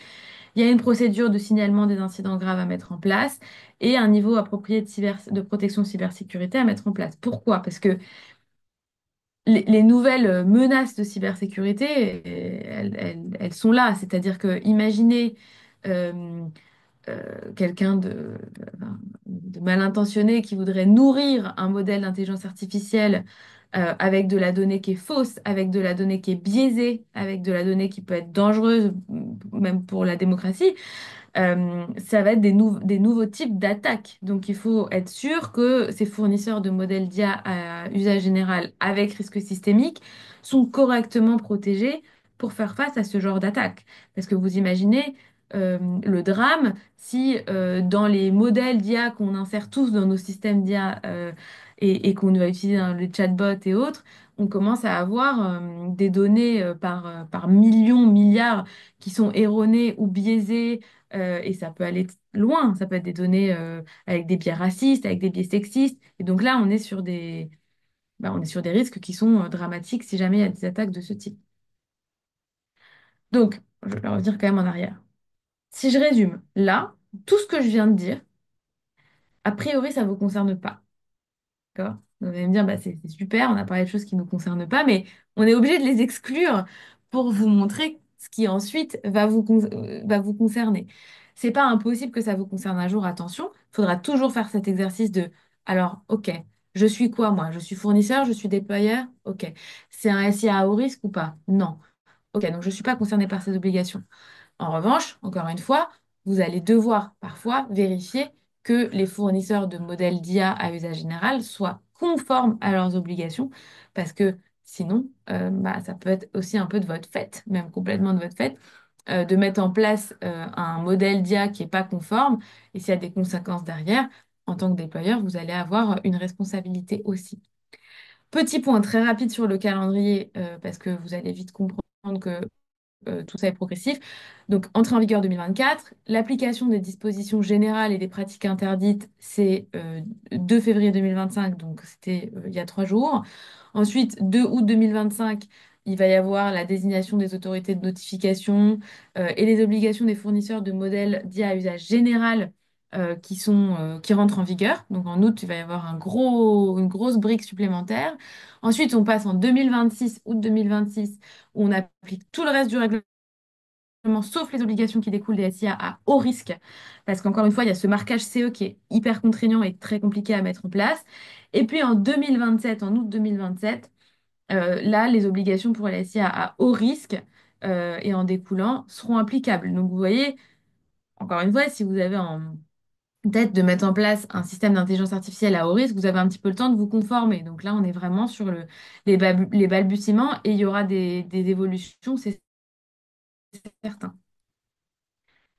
S2: Il y a une procédure de signalement des incidents graves à mettre en place et un niveau approprié de protection cybersécurité à mettre en place. Pourquoi? Parce que les nouvelles menaces de cybersécurité, elles sont là. C'est-à-dire que imaginez euh, quelqu'un de mal intentionné qui voudrait nourrir un modèle d'intelligence artificielle avec de la donnée qui est fausse, avec de la donnée qui est biaisée, avec de la donnée qui peut être dangereuse, même pour la démocratie. Ça va être des nouveaux types d'attaques. Donc, il faut être sûr que ces fournisseurs de modèles d'IA à usage général avec risque systémique sont correctement protégés pour faire face à ce genre d'attaque. Parce que vous imaginez le drame si dans les modèles d'IA qu'on insère tous dans nos systèmes d'IA et qu'on va utiliser dans les chatbots et autres, on commence à avoir des données par millions, milliards qui sont erronées ou biaisées et ça peut aller loin, ça peut être des données avec des biais racistes, avec des biais sexistes. Et donc là, on est sur des risques qui sont dramatiques si jamais il y a des attaques de ce type. Donc, je vais revenir quand même en arrière. Si je résume, là, tout ce que je viens de dire, a priori, ça ne vous concerne pas. D'accord? Vous allez me dire, bah, c'est super, on a parlé de choses qui ne nous concernent pas, mais on est obligé de les exclure pour vous montrer ce qui ensuite va vous concerner. C'est pas impossible que ça vous concerne un jour, attention. Il faudra toujours faire cet exercice de, alors, ok, je suis quoi moi? Je suis fournisseur, je suis déployeur? Ok. C'est un SIA à haut risque ou pas? Non. Ok, donc je ne suis pas concerné par ces obligations. En revanche, encore une fois, vous allez devoir parfois vérifier que les fournisseurs de modèles d'IA à usage général soient conformes à leurs obligations, parce que sinon, bah, ça peut être aussi un peu de votre fait, même complètement de votre fait, de mettre en place un modèle d'IA qui n'est pas conforme, et s'il y a des conséquences derrière, en tant que déployeur, vous allez avoir une responsabilité aussi. Petit point très rapide sur le calendrier, parce que vous allez vite comprendre que tout ça est progressif. Donc, entrée en vigueur 2024. L'application des dispositions générales et des pratiques interdites, c'est 2 février 2025, donc c'était il y a 3 jours. Ensuite, 2 août 2025, il va y avoir la désignation des autorités de notification et les obligations des fournisseurs de modèles d'IA à usage général qui rentrent en vigueur. Donc, en août, il va y avoir une grosse brique supplémentaire. Ensuite, on passe en 2026, août 2026, où on applique tout le reste du règlement, sauf les obligations qui découlent des SIA à haut risque, parce qu'encore une fois, il y a ce marquage CE qui est hyper contraignant et très compliqué à mettre en place. Et puis en 2027, en août 2027, là, les obligations pour les SIA à haut risque et en découlant seront applicables. Donc vous voyez, encore une fois, si vous avez en tête de mettre en place un système d'intelligence artificielle à haut risque, vous avez un petit peu le temps de vous conformer. Donc là, on est vraiment sur les balbutiements et il y aura des évolutions, c'est certain.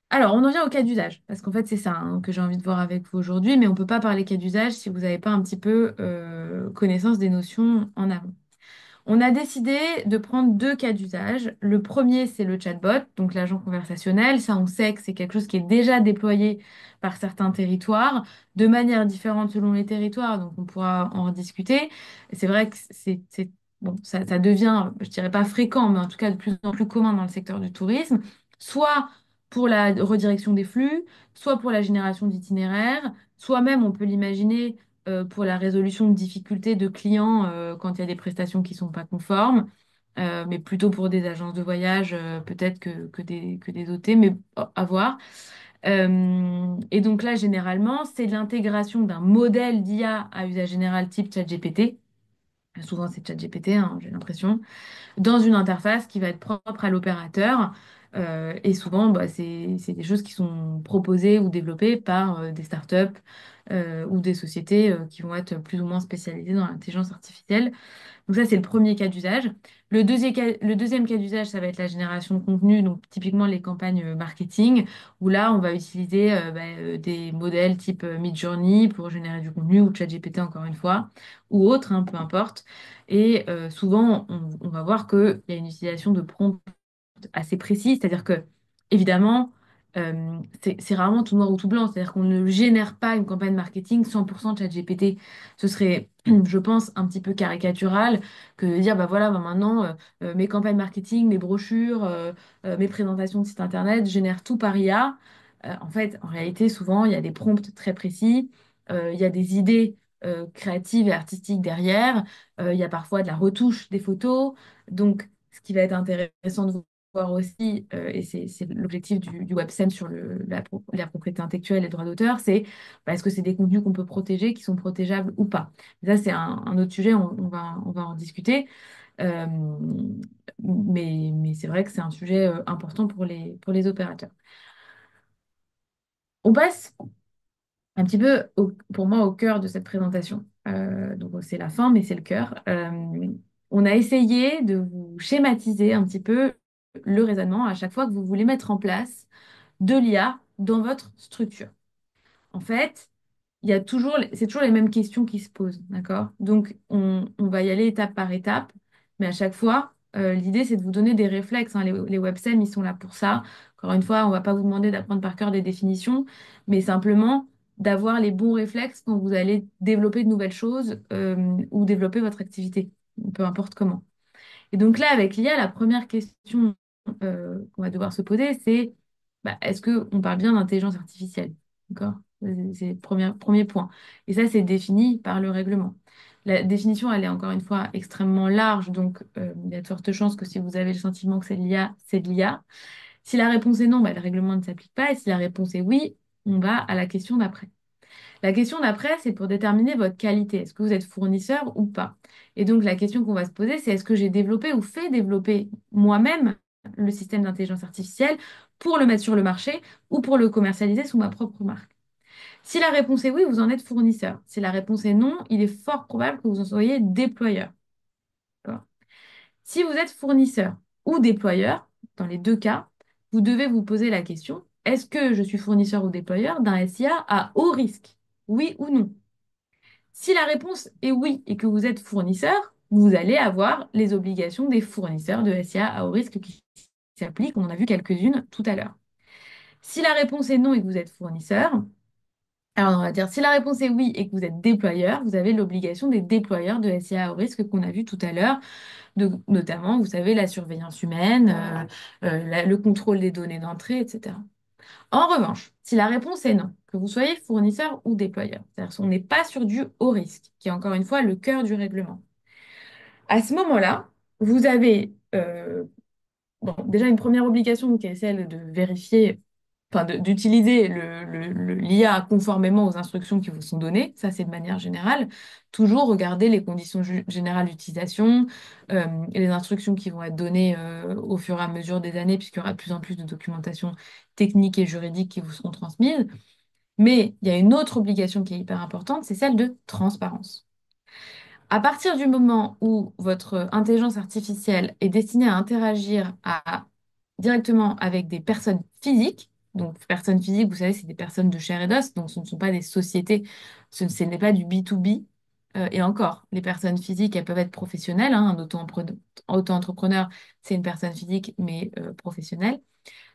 S2: Alors, on en vient au cas d'usage, parce qu'en fait, c'est ça que j'ai envie de voir avec vous aujourd'hui, mais on ne peut pas parler cas d'usage si vous n'avez pas un petit peu connaissance des notions en amont. On a décidé de prendre 2 cas d'usage. Le premier, c'est le chatbot, donc l'agent conversationnel. Ça, on sait que c'est quelque chose qui est déjà déployé par certains territoires, de manière différente selon les territoires, donc on pourra en rediscuter. Et c'est vrai que bon, ça devient, je dirais pas fréquent, mais en tout cas de plus en plus commun dans le secteur du tourisme, soit pour la redirection des flux, soit pour la génération d'itinéraires, soit même, on peut l'imaginer, pour la résolution de difficultés de clients quand il y a des prestations qui ne sont pas conformes, mais plutôt pour des agences de voyage peut-être que des OT, mais à voir. Et donc là, généralement, c'est l'intégration d'un modèle d'IA à usage général type ChatGPT. Souvent, c'est ChatGPT, hein, j'ai l'impression, dans une interface qui va être propre à l'opérateur. Et souvent, bah, c'est des choses qui sont proposées ou développées par des startups ou des sociétés qui vont être plus ou moins spécialisées dans l'intelligence artificielle. Donc ça, c'est le premier cas d'usage. Le deuxième cas d'usage, ça va être la génération de contenu, donc typiquement les campagnes marketing, où là, on va utiliser des modèles type Midjourney pour générer du contenu, ou ChatGPT encore une fois, ou autre, hein, peu importe. Et souvent, on va voir qu'il y a une utilisation de prompts assez précis, c'est-à-dire que, évidemment, c'est rarement tout noir ou tout blanc, c'est-à-dire qu'on ne génère pas une campagne marketing 100% ChatGPT. Ce serait, je pense, un petit peu caricatural que de dire, bah voilà, bah maintenant, mes campagnes marketing, mes brochures, mes présentations de site internet, je génère tout par IA. En fait, en réalité, souvent, il y a des prompts très précis, il y a des idées créatives et artistiques derrière, il y a parfois de la retouche des photos. Donc, ce qui va être intéressant de voir aussi, et c'est l'objectif du WebSem sur la propriété intellectuelle et le droit d'auteur, c'est bah, est-ce que c'est des contenus qu'on peut protéger, qui sont protégeables ou pas. Ça, c'est un autre sujet, on va en discuter. Euh, mais c'est vrai que c'est un sujet important pour les opérateurs. On passe un petit peu, pour moi, au cœur de cette présentation. Donc, c'est la fin, mais c'est le cœur. On a essayé de vous schématiser un petit peu le raisonnement à chaque fois que vous voulez mettre en place de l'IA dans votre structure. En fait, c'est toujours les mêmes questions qui se posent, d'accord? Donc, on va y aller étape par étape, mais à chaque fois, l'idée, c'est de vous donner des réflexes, hein. Les WebSem, ils sont là pour ça. Encore une fois, on va pas vous demander d'apprendre par cœur des définitions, mais simplement d'avoir les bons réflexes quand vous allez développer de nouvelles choses, ou développer votre activité, peu importe comment. Et donc là, avec l'IA, la première question qu'on va devoir se poser, c'est bah, est-ce qu'on parle bien d'intelligence artificielle? D'accord? C'est le premier point. Et ça, c'est défini par le règlement. La définition, elle est encore une fois extrêmement large, donc il y a de fortes chances que si vous avez le sentiment que c'est de l'IA, c'est de l'IA. Si la réponse est non, bah, le règlement ne s'applique pas. Et si la réponse est oui, on va à la question d'après. La question d'après, c'est pour déterminer votre qualité. Est-ce que vous êtes fournisseur ou pas? Et donc, la question qu'on va se poser, c'est est-ce que j'ai développé ou fait développer moi-même le système d'intelligence artificielle pour le mettre sur le marché ou pour le commercialiser sous ma propre marque? Si la réponse est oui, vous en êtes fournisseur. Si la réponse est non, il est fort probable que vous en soyez déployeur. D'accord. Si vous êtes fournisseur ou déployeur, dans les deux cas, vous devez vous poser la question, est-ce que je suis fournisseur ou déployeur d'un SIA à haut risque? Oui ou non? Si la réponse est oui et que vous êtes fournisseur, vous allez avoir les obligations des fournisseurs de SIA à haut risque qui s'appliquent. On en a vu quelques-unes tout à l'heure. Si la réponse est non et que vous êtes fournisseur, alors on va dire si la réponse est oui et que vous êtes déployeur, vous avez l'obligation des déployeurs de SIA à haut risque qu'on a vu tout à l'heure, notamment, vous savez, la surveillance humaine, le contrôle des données d'entrée, etc. En revanche, si la réponse est non, que vous soyez fournisseur ou déployeur, c'est-à-dire qu'on n'est pas sur du haut risque, qui est encore une fois le cœur du règlement, à ce moment-là, vous avez bon, déjà une première obligation qui est celle de vérifier, enfin d'utiliser l'IA conformément aux instructions qui vous sont données. Ça, c'est de manière générale. Toujours regarder les conditions générales d'utilisation, et les instructions qui vont être données au fur et à mesure des années, puisqu'il y aura de plus en plus de documentation technique et juridique qui vous seront transmises. Mais il y a une autre obligation qui est hyper importante, c'est celle de transparence. À partir du moment où votre intelligence artificielle est destinée à interagir directement avec des personnes physiques, donc personnes physiques, vous savez, c'est des personnes de chair et d'os, donc ce ne sont pas des sociétés, ce n'est pas du B2B. Et encore, les personnes physiques, elles peuvent être professionnelles, hein, un auto-entrepreneur, c'est une personne physique, mais professionnelle.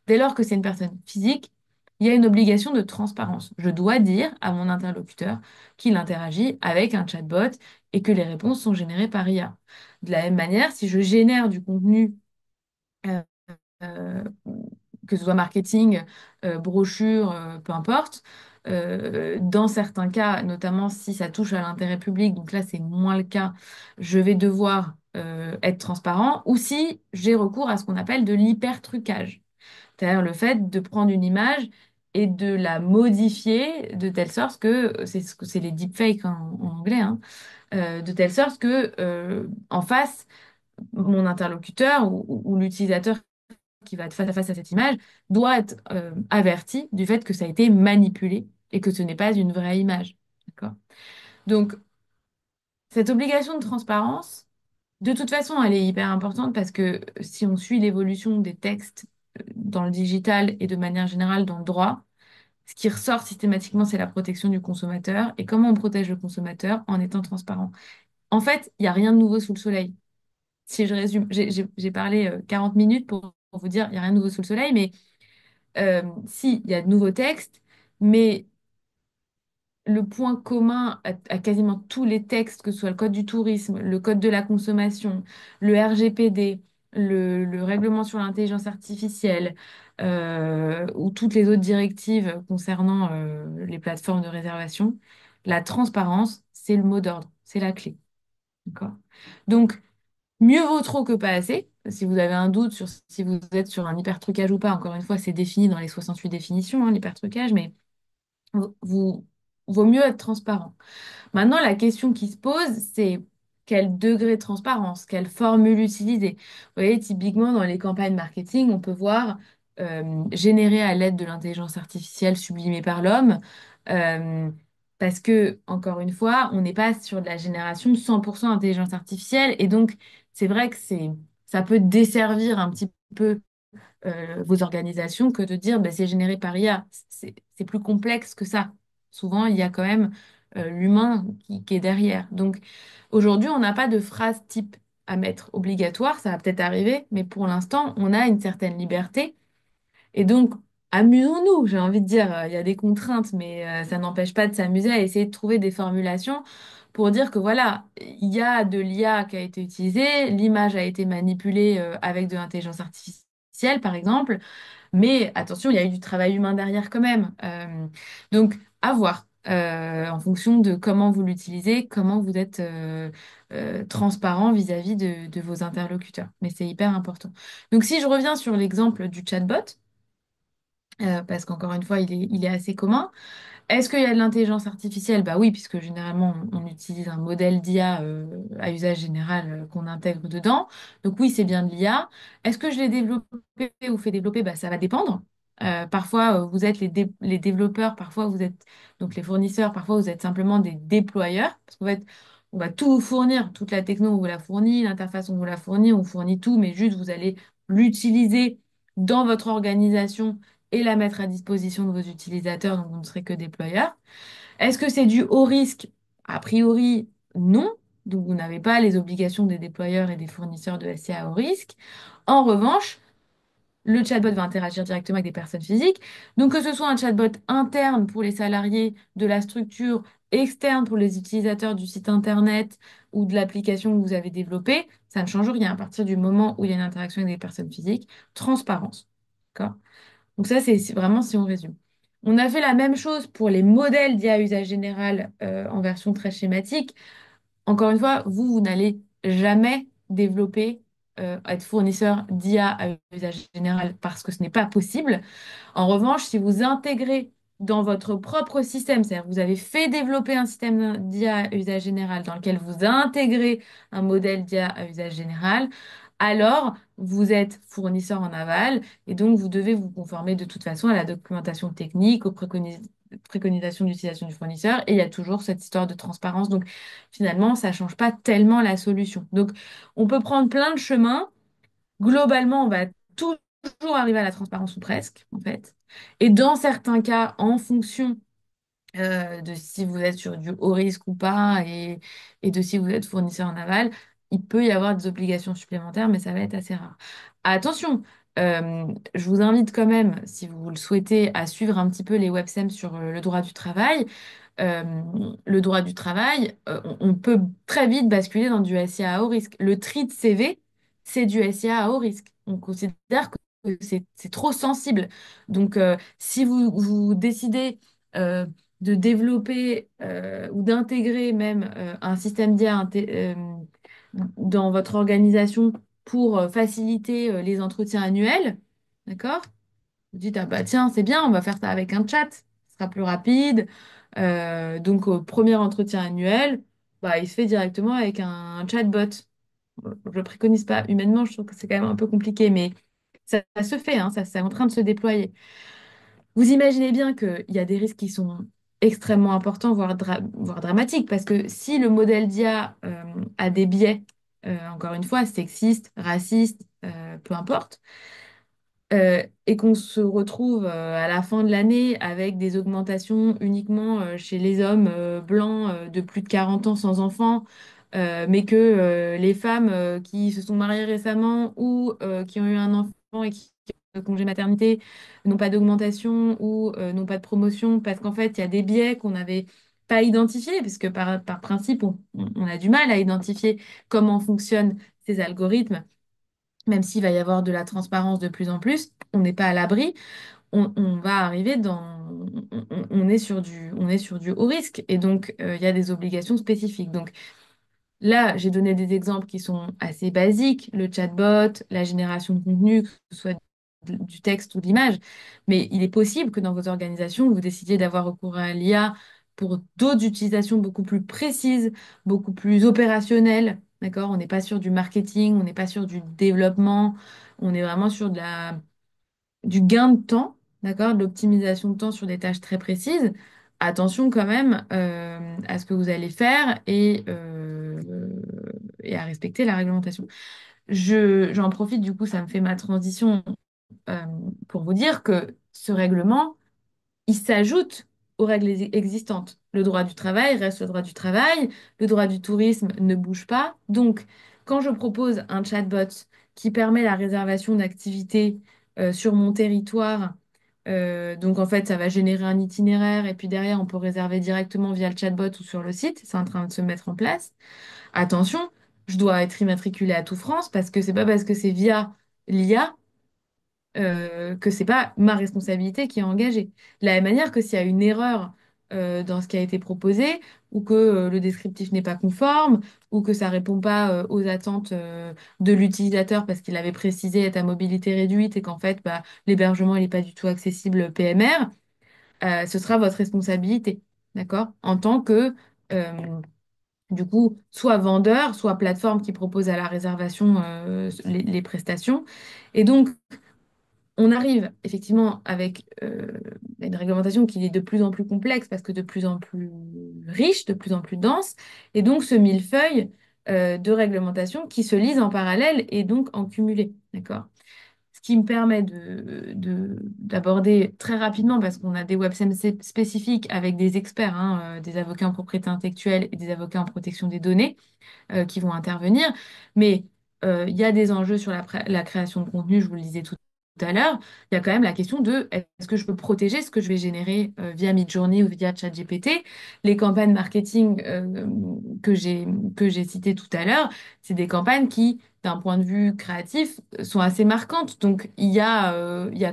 S2: Dès lors que c'est une personne physique, il y a une obligation de transparence. Je dois dire à mon interlocuteur qu'il interagit avec un chatbot et que les réponses sont générées par IA. De la même manière, si je génère du contenu, euh, euh, que ce soit marketing, brochure, peu importe, dans certains cas, notamment si ça touche à l'intérêt public, donc là c'est moins le cas, je vais devoir être transparent, ou si j'ai recours à ce qu'on appelle de l'hypertrucage. C'est-à-dire le fait de prendre une image et de la modifier de telle sorte que, c'est les deepfakes en anglais, hein, de telle sorte que en face, mon interlocuteur ou l'utilisateur qui va être face à face à cette image doit être averti du fait que ça a été manipulé et que ce n'est pas une vraie image. D'accord? Donc, cette obligation de transparence, de toute façon, elle est hyper importante parce que si on suit l'évolution des textes dans le digital et de manière générale dans le droit, ce qui ressort systématiquement, c'est la protection du consommateur. Et comment on protège le consommateur en étant transparent? En fait, il n'y a rien de nouveau sous le soleil. Si je résume, j'ai parlé 40 minutes pour vous dire, il n'y a rien de nouveau sous le soleil, mais si, il y a de nouveaux textes, mais le point commun à quasiment tous les textes, que ce soit le code du tourisme, le code de la consommation, le RGPD, le règlement sur l'intelligence artificielle, ou toutes les autres directives concernant les plateformes de réservation, la transparence, c'est le mot d'ordre, c'est la clé. D'accord? Donc, mieux vaut trop que pas assez. Si vous avez un doute sur si vous êtes sur un hypertrucage ou pas, encore une fois, c'est défini dans les 68 définitions, hein, l'hypertrucage, mais vous, vaut mieux être transparent. Maintenant, la question qui se pose, c'est quel degré de transparence, quelle formule utiliser. Vous voyez, typiquement dans les campagnes marketing, on peut voir générer à l'aide de l'intelligence artificielle sublimée par l'homme, euh, parce que, encore une fois, on n'est pas sur de la génération 100% intelligence artificielle, et donc c'est vrai que ça peut desservir un petit peu vos organisations que de dire ben, c'est généré par IA. C'est plus complexe que ça. Souvent, il y a quand même l'humain qui est derrière. Donc, aujourd'hui, on n'a pas de phrase type à mettre obligatoire. Ça va peut-être arriver, mais pour l'instant, on a une certaine liberté. Et donc, amusons-nous, j'ai envie de dire. Il y a des contraintes, mais ça n'empêche pas de s'amuser à essayer de trouver des formulations pour dire que voilà, il y a de l'IA qui a été utilisée, l'image a été manipulée avec de l'intelligence artificielle, par exemple, mais attention, il y a eu du travail humain derrière quand même. Donc, à voir. En fonction de comment vous l'utilisez, comment vous êtes transparent vis-à-vis de vos interlocuteurs. Mais c'est hyper important. Donc, si je reviens sur l'exemple du chatbot, parce qu'encore une fois, il est assez commun. Est-ce qu'il y a de l'intelligence artificielle? Bah oui, puisque généralement, on utilise un modèle d'IA à usage général qu'on intègre dedans. Donc oui, c'est bien de l'IA. Est-ce que je l'ai développé ou fait développer? Bah, ça va dépendre. Parfois, vous êtes les développeurs, parfois vous êtes donc les fournisseurs, parfois vous êtes simplement des déployeurs. Parce qu'en fait, on va tout vous fournir, toute la techno, on vous la fournit, l'interface, on vous la fournit, on fournit tout, mais juste vous allez l'utiliser dans votre organisation et la mettre à disposition de vos utilisateurs, donc vous ne serez que déployeur. Est-ce que c'est du haut risque? A priori, non. Donc vous n'avez pas les obligations des déployeurs et des fournisseurs de SIA à haut risque. En revanche, le chatbot va interagir directement avec des personnes physiques. Donc que ce soit un chatbot interne pour les salariés de la structure, externe pour les utilisateurs du site internet ou de l'application que vous avez développée, ça ne change rien à partir du moment où il y a une interaction avec des personnes physiques. Transparence. D'accord? Donc ça, c'est vraiment si on résume. On a fait la même chose pour les modèles d'IA à usage général en version très schématique. Encore une fois, vous n'allez jamais développer, être fournisseur d'IA à usage général parce que ce n'est pas possible. En revanche, si vous intégrez dans votre propre système, c'est-à-dire vous avez fait développer un système d'IA à usage général dans lequel vous intégrez un modèle d'IA à usage général, alors vous êtes fournisseur en aval et donc vous devez vous conformer de toute façon à la documentation technique, aux préconisations d'utilisation du fournisseur et il y a toujours cette histoire de transparence. Donc finalement, ça ne change pas tellement la solution. Donc on peut prendre plein de chemins. Globalement, on va toujours arriver à la transparence ou presque, en fait. Et dans certains cas, en fonction de si vous êtes sur du haut risque ou pas et de si vous êtes fournisseur en aval, il peut y avoir des obligations supplémentaires, mais ça va être assez rare. Attention, je vous invite quand même, si vous le souhaitez, à suivre un petit peu les websem sur le droit du travail. Euh, le droit du travail, on peut très vite basculer dans du SIA à haut risque. Le tri de CV, c'est du SIA à haut risque. On considère que c'est trop sensible. Donc, si vous décidez de développer ou d'intégrer même un système d'IA dans votre organisation pour faciliter les entretiens annuels, d'accord? Vous dites, ah bah tiens, c'est bien, on va faire ça avec un chat, ce sera plus rapide. Donc, au premier entretien annuel, bah, il se fait directement avec un chatbot. Je ne préconise pas. Humainement, je trouve que c'est quand même un peu compliqué, mais Ça se fait, hein, ça, c'est en train de se déployer. Vous imaginez bien qu'il y a des risques qui sont extrêmement importants, voire dramatiques, parce que si le modèle d'IA a des biais, encore une fois, sexistes, racistes, peu importe, et qu'on se retrouve à la fin de l'année avec des augmentations uniquement chez les hommes blancs de plus de 40 ans sans enfants, mais que les femmes qui se sont mariées récemment ou qui ont eu un enfant et qui ont un congé maternité n'ont pas d'augmentation ou n'ont pas de promotion parce qu'en fait, il y a des biais qu'on n'avait pas identifiés, puisque par principe, on a du mal à identifier comment fonctionnent ces algorithmes même s'il va y avoir de la transparence de plus en plus, on n'est pas à l'abri, on va arriver on est on est sur du haut risque et donc il y a des obligations spécifiques. Donc là, j'ai donné des exemples qui sont assez basiques, le chatbot, la génération de contenu, que ce soit du texte ou de l'image, mais il est possible que dans vos organisations, vous décidiez d'avoir recours à l'IA pour d'autres utilisations beaucoup plus précises, beaucoup plus opérationnelles. D'accord? On n'est pas sur du marketing, on n'est pas sur du développement, on est vraiment sur du gain de temps, d'accord? De l'optimisation de temps sur des tâches très précises. Attention quand même à ce que vous allez faire et à respecter la réglementation. J'en profite, du coup, ça me fait ma transition euh, pour vous dire que ce règlement, il s'ajoute aux règles existantes. Le droit du travail reste le droit du travail, le droit du tourisme ne bouge pas. Donc, quand je propose un chatbot qui permet la réservation d'activités sur mon territoire, donc en fait, ça va générer un itinéraire et puis derrière, on peut réserver directement via le chatbot ou sur le site. C'est en train de se mettre en place. Attention, je dois être immatriculée à Tout France parce que c'est pas parce que c'est via l'IA que c'est pas ma responsabilité qui est engagée. De la même manière que s'il y a une erreur dans ce qui a été proposé, ou que le descriptif n'est pas conforme, ou que ça répond pas aux attentes de l'utilisateur parce qu'il avait précisé être à mobilité réduite et qu'en fait bah, l'hébergement il n'est pas du tout accessible PMR, ce sera votre responsabilité, d'accord? En tant que du coup, soit vendeur, soit plateforme qui propose à la réservation les prestations. Et donc, on arrive effectivement avec une réglementation qui est de plus en plus complexe parce que de plus en plus riche, de plus en plus dense, et donc ce millefeuille de réglementation qui se lisent en parallèle et donc en cumulé, d'accord? Ce qui me permet d'aborder très rapidement, parce qu'on a des websams spécifiques avec des experts, hein, des avocats en propriété intellectuelle et des avocats en protection des données, qui vont intervenir. Mais il y a des enjeux sur la création de contenu, je vous le disais tout à l'heure. Il y a quand même la question de est-ce que je peux protéger ce que je vais générer via Midjourney ou via ChatGPT? Les campagnes marketing que j'ai citées tout à l'heure, c'est des campagnes qui, d'un point de vue créatif, sont assez marquantes. Donc il y a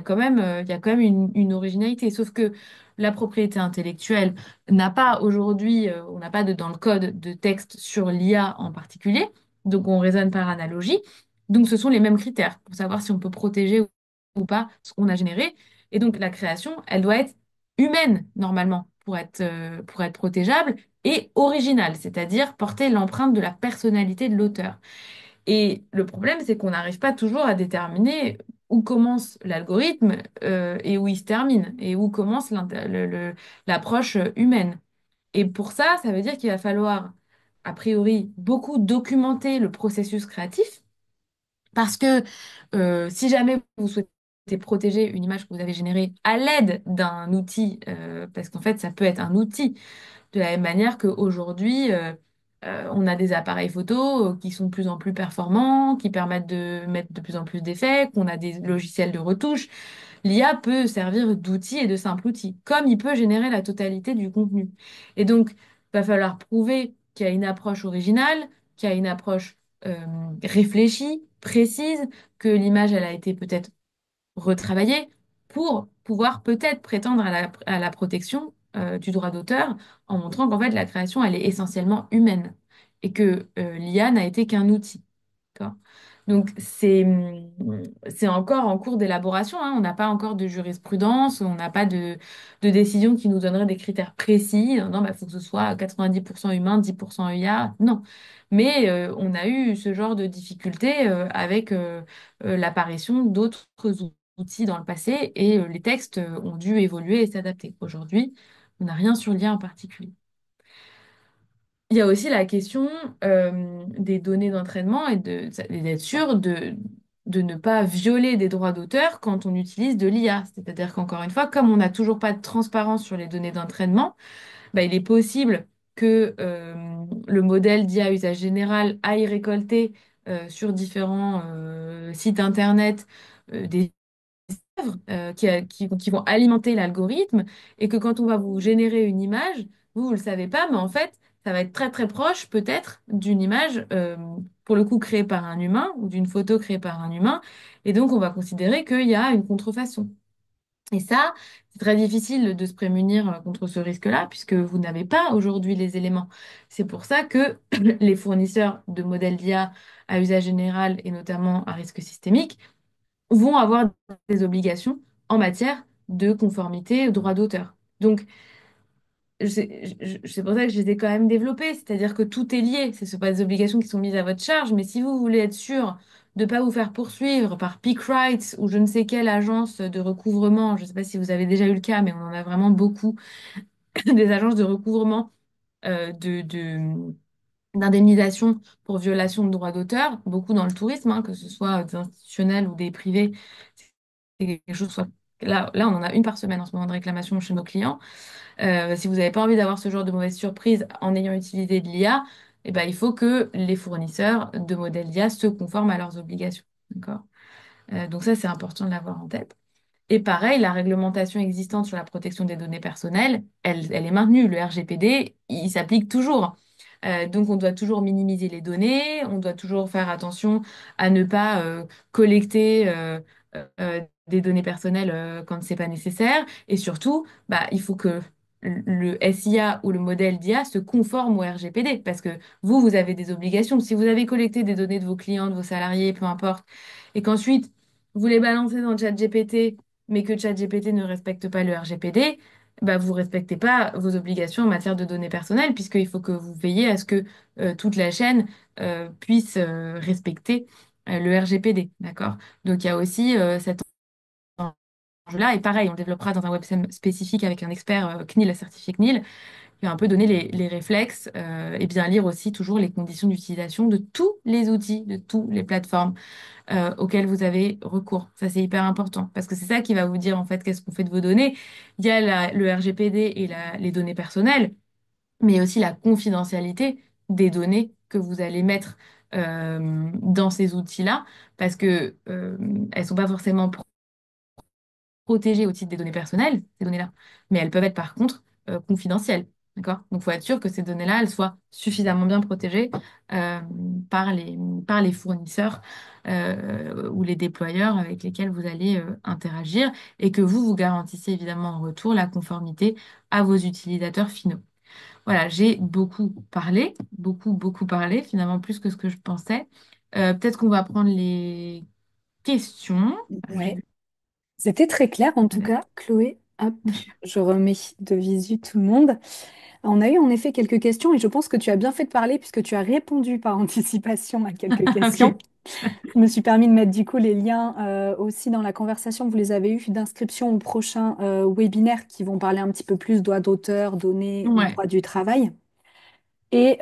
S2: quand même une originalité. Sauf que la propriété intellectuelle n'a pas aujourd'hui, on n'a pas dans le code de texte sur l'IA en particulier, donc on raisonne par analogie. Donc ce sont les mêmes critères pour savoir si on peut protéger ou pas ce qu'on a généré. Et donc la création, elle doit être humaine normalement pour être protégeable et originale, c'est-à-dire porter l'empreinte de la personnalité de l'auteur. Et le problème, c'est qu'on n'arrive pas toujours à déterminer où commence l'algorithme et où il se termine, et où commence l'approche humaine. Et pour ça, ça veut dire qu'il va falloir, a priori, beaucoup documenter le processus créatif, parce que si jamais vous souhaitez protéger une image que vous avez générée à l'aide d'un outil, parce qu'en fait, ça peut être un outil, de la même manière qu'aujourd'hui, on a des appareils photo qui sont de plus en plus performants, qui permettent de mettre de plus en plus d'effets, qu'on a des logiciels de retouche. L'IA peut servir d'outil et de simple outil, comme il peut générer la totalité du contenu. Et donc, il va falloir prouver qu'il y a une approche originale, qu'il y a une approche euh, réfléchie, précise, que l'image, elle a été peut-être retravaillée pour pouvoir peut-être prétendre à la protection du droit d'auteur en montrant qu'en fait, la création, elle est essentiellement humaine et que l'IA n'a été qu'un outil. D'accord. Donc, c'est encore en cours d'élaboration, hein. On n'a pas encore de jurisprudence, on n'a pas de décision qui nous donnerait des critères précis. Non, il faut que ce soit 90% humain, 10% IA. Non. Mais on a eu ce genre de difficulté avec l'apparition d'autres outils dans le passé et les textes ont dû évoluer et s'adapter. Aujourd'hui, on n'a rien sur l'IA en particulier. Il y a aussi la question des données d'entraînement et d'être sûr de ne pas violer des droits d'auteur quand on utilise de l'IA. C'est-à-dire qu'encore une fois, comme on n'a toujours pas de transparence sur les données d'entraînement, bah, il est possible que le modèle d'IA à usage général aille récolter sur différents sites Internet des œuvres qui vont alimenter l'algorithme et que quand on va vous générer une image, vous ne le savez pas, mais en fait, ça va être très très proche peut-être d'une image, pour le coup, créée par un humain ou d'une photo créée par un humain. Et donc, on va considérer qu'il y a une contrefaçon. Et ça, c'est très difficile de se prémunir contre ce risque-là, puisque vous n'avez pas aujourd'hui les éléments. C'est pour ça que les fournisseurs de modèles d'IA à usage général et notamment à risque systémique vont avoir des obligations en matière de conformité au droit d'auteur. Donc, c'est pour ça que je les ai quand même développées, c'est-à-dire que tout est lié. Ce ne sont pas des obligations qui sont mises à votre charge, mais si vous voulez être sûr de ne pas vous faire poursuivre par PicRights ou je ne sais quelle agence de recouvrement, je ne sais pas si vous avez déjà eu le cas, mais on en a vraiment beaucoup, des agences de recouvrement d'indemnisation pour violation de droits d'auteur, beaucoup dans le tourisme, hein, que ce soit des institutionnels ou des privés. C'est quelque chose, là, on en a une par semaine en ce moment de réclamation chez nos clients. Si vous n'avez pas envie d'avoir ce genre de mauvaise surprise en ayant utilisé de l'IA, eh ben, il faut que les fournisseurs de modèles d'IA se conforment à leurs obligations. D'accord? Donc ça, c'est important de l'avoir en tête. Et pareil, la réglementation existante sur la protection des données personnelles, elle est maintenue. Le RGPD, il s'applique toujours. Donc, on doit toujours minimiser les données, on doit toujours faire attention à ne pas collecter des données personnelles quand c'est pas nécessaire. Et surtout, bah, il faut que le SIA ou le modèle d'IA se conforme au RGPD parce que vous avez des obligations. Si vous avez collecté des données de vos clients, de vos salariés, peu importe, et qu'ensuite vous les balancez dans ChatGPT mais que ChatGPT ne respecte pas le RGPD, bah, vous ne respectez pas vos obligations en matière de données personnelles, puisqu'il faut que vous veillez à ce que toute la chaîne puisse respecter le RGPD. D'accord? Donc il y a aussi cet enjeu-là. Et pareil, on le développera dans un website spécifique avec un expert CNIL, certifié CNIL, qui va un peu donner les réflexes et bien lire aussi toujours les conditions d'utilisation de tous les outils, de toutes les plateformes auxquelles vous avez recours. Ça, c'est hyper important parce que c'est ça qui va vous dire en fait qu'est-ce qu'on fait de vos données. Il y a le RGPD et les données personnelles, mais aussi la confidentialité des données que vous allez mettre dans ces outils-là parce que elles sont pas forcément protégées au titre des données personnelles, ces données-là, mais elles peuvent être par contre confidentielles. D'accord? Donc, il faut être sûr que ces données-là, elles soient suffisamment bien protégées euh, par par les fournisseurs ou les déployeurs avec lesquels vous allez interagir et que vous garantissiez évidemment en retour la conformité à vos utilisateurs finaux. Voilà, j'ai beaucoup parlé, finalement plus que ce que je pensais. Peut-être qu'on va prendre les questions. J'ai
S1: Ouais,
S2: vu.
S1: c'était très clair en tout cas, Chloé. Hop, je remets de visu tout le monde. On a eu en effet quelques questions et je pense que tu as bien fait de parler puisque tu as répondu par anticipation à quelques questions.
S2: Ok.
S1: Je me suis permis de mettre du coup les liens aussi dans la conversation, vous les avez eus, d'inscription aux prochains webinaires qui vont parler un petit peu plus droit d'auteur, données ou
S2: Ouais.
S1: droit du travail. Et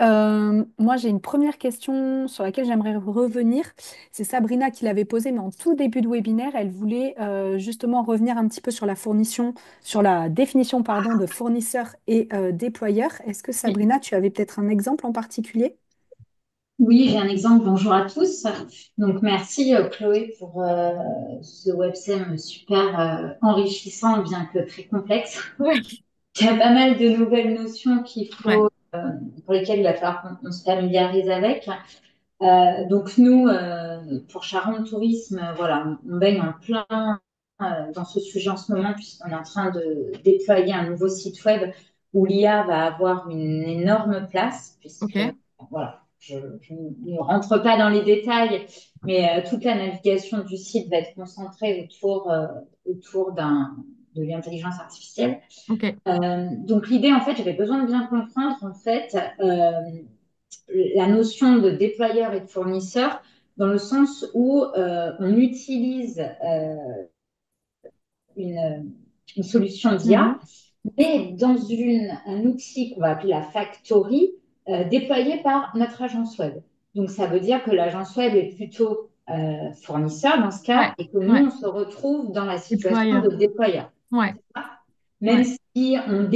S1: moi, j'ai une première question sur laquelle j'aimerais revenir. C'est Sabrina qui l'avait posée, mais en tout début de webinaire, elle voulait justement revenir un petit peu sur sur la définition, pardon, de fournisseur et déployeur. Est-ce que
S2: Oui.
S1: Sabrina, tu avais peut-être un exemple en particulier?
S3: Oui, j'ai un exemple. Bonjour à tous. Donc, merci Chloé pour ce websem super enrichissant, bien que très complexe.
S2: Ouais.
S3: Il y a pas mal de nouvelles notions
S2: Ouais.
S3: pour lesquelles il va falloir qu'on se familiarise avec. Donc, nous, pour Charente Tourisme, voilà, on baigne en plein dans ce sujet en ce moment, puisqu'on est en train de déployer un nouveau site web où l'IA va avoir une énorme place, puisque
S2: Ok.
S3: voilà. je ne rentre pas dans les détails, mais toute la navigation du site va être concentrée autour de l'intelligence artificielle.
S2: Ok.
S3: Donc l'idée, en fait, j'avais besoin de bien comprendre, en fait, la notion de déployeur et de fournisseur dans le sens où on utilise une solution d'IA,
S2: Mhm.
S3: mais dans un outil qu'on va appeler la factory, déployé par notre agence web. Donc ça veut dire que l'agence web est plutôt fournisseur dans ce cas
S2: Ouais,
S3: et que nous,
S2: ouais.
S3: on se retrouve dans la situation
S2: Déployeur.
S3: de déployeur.
S2: Ouais,
S3: Même
S2: ouais,
S3: si on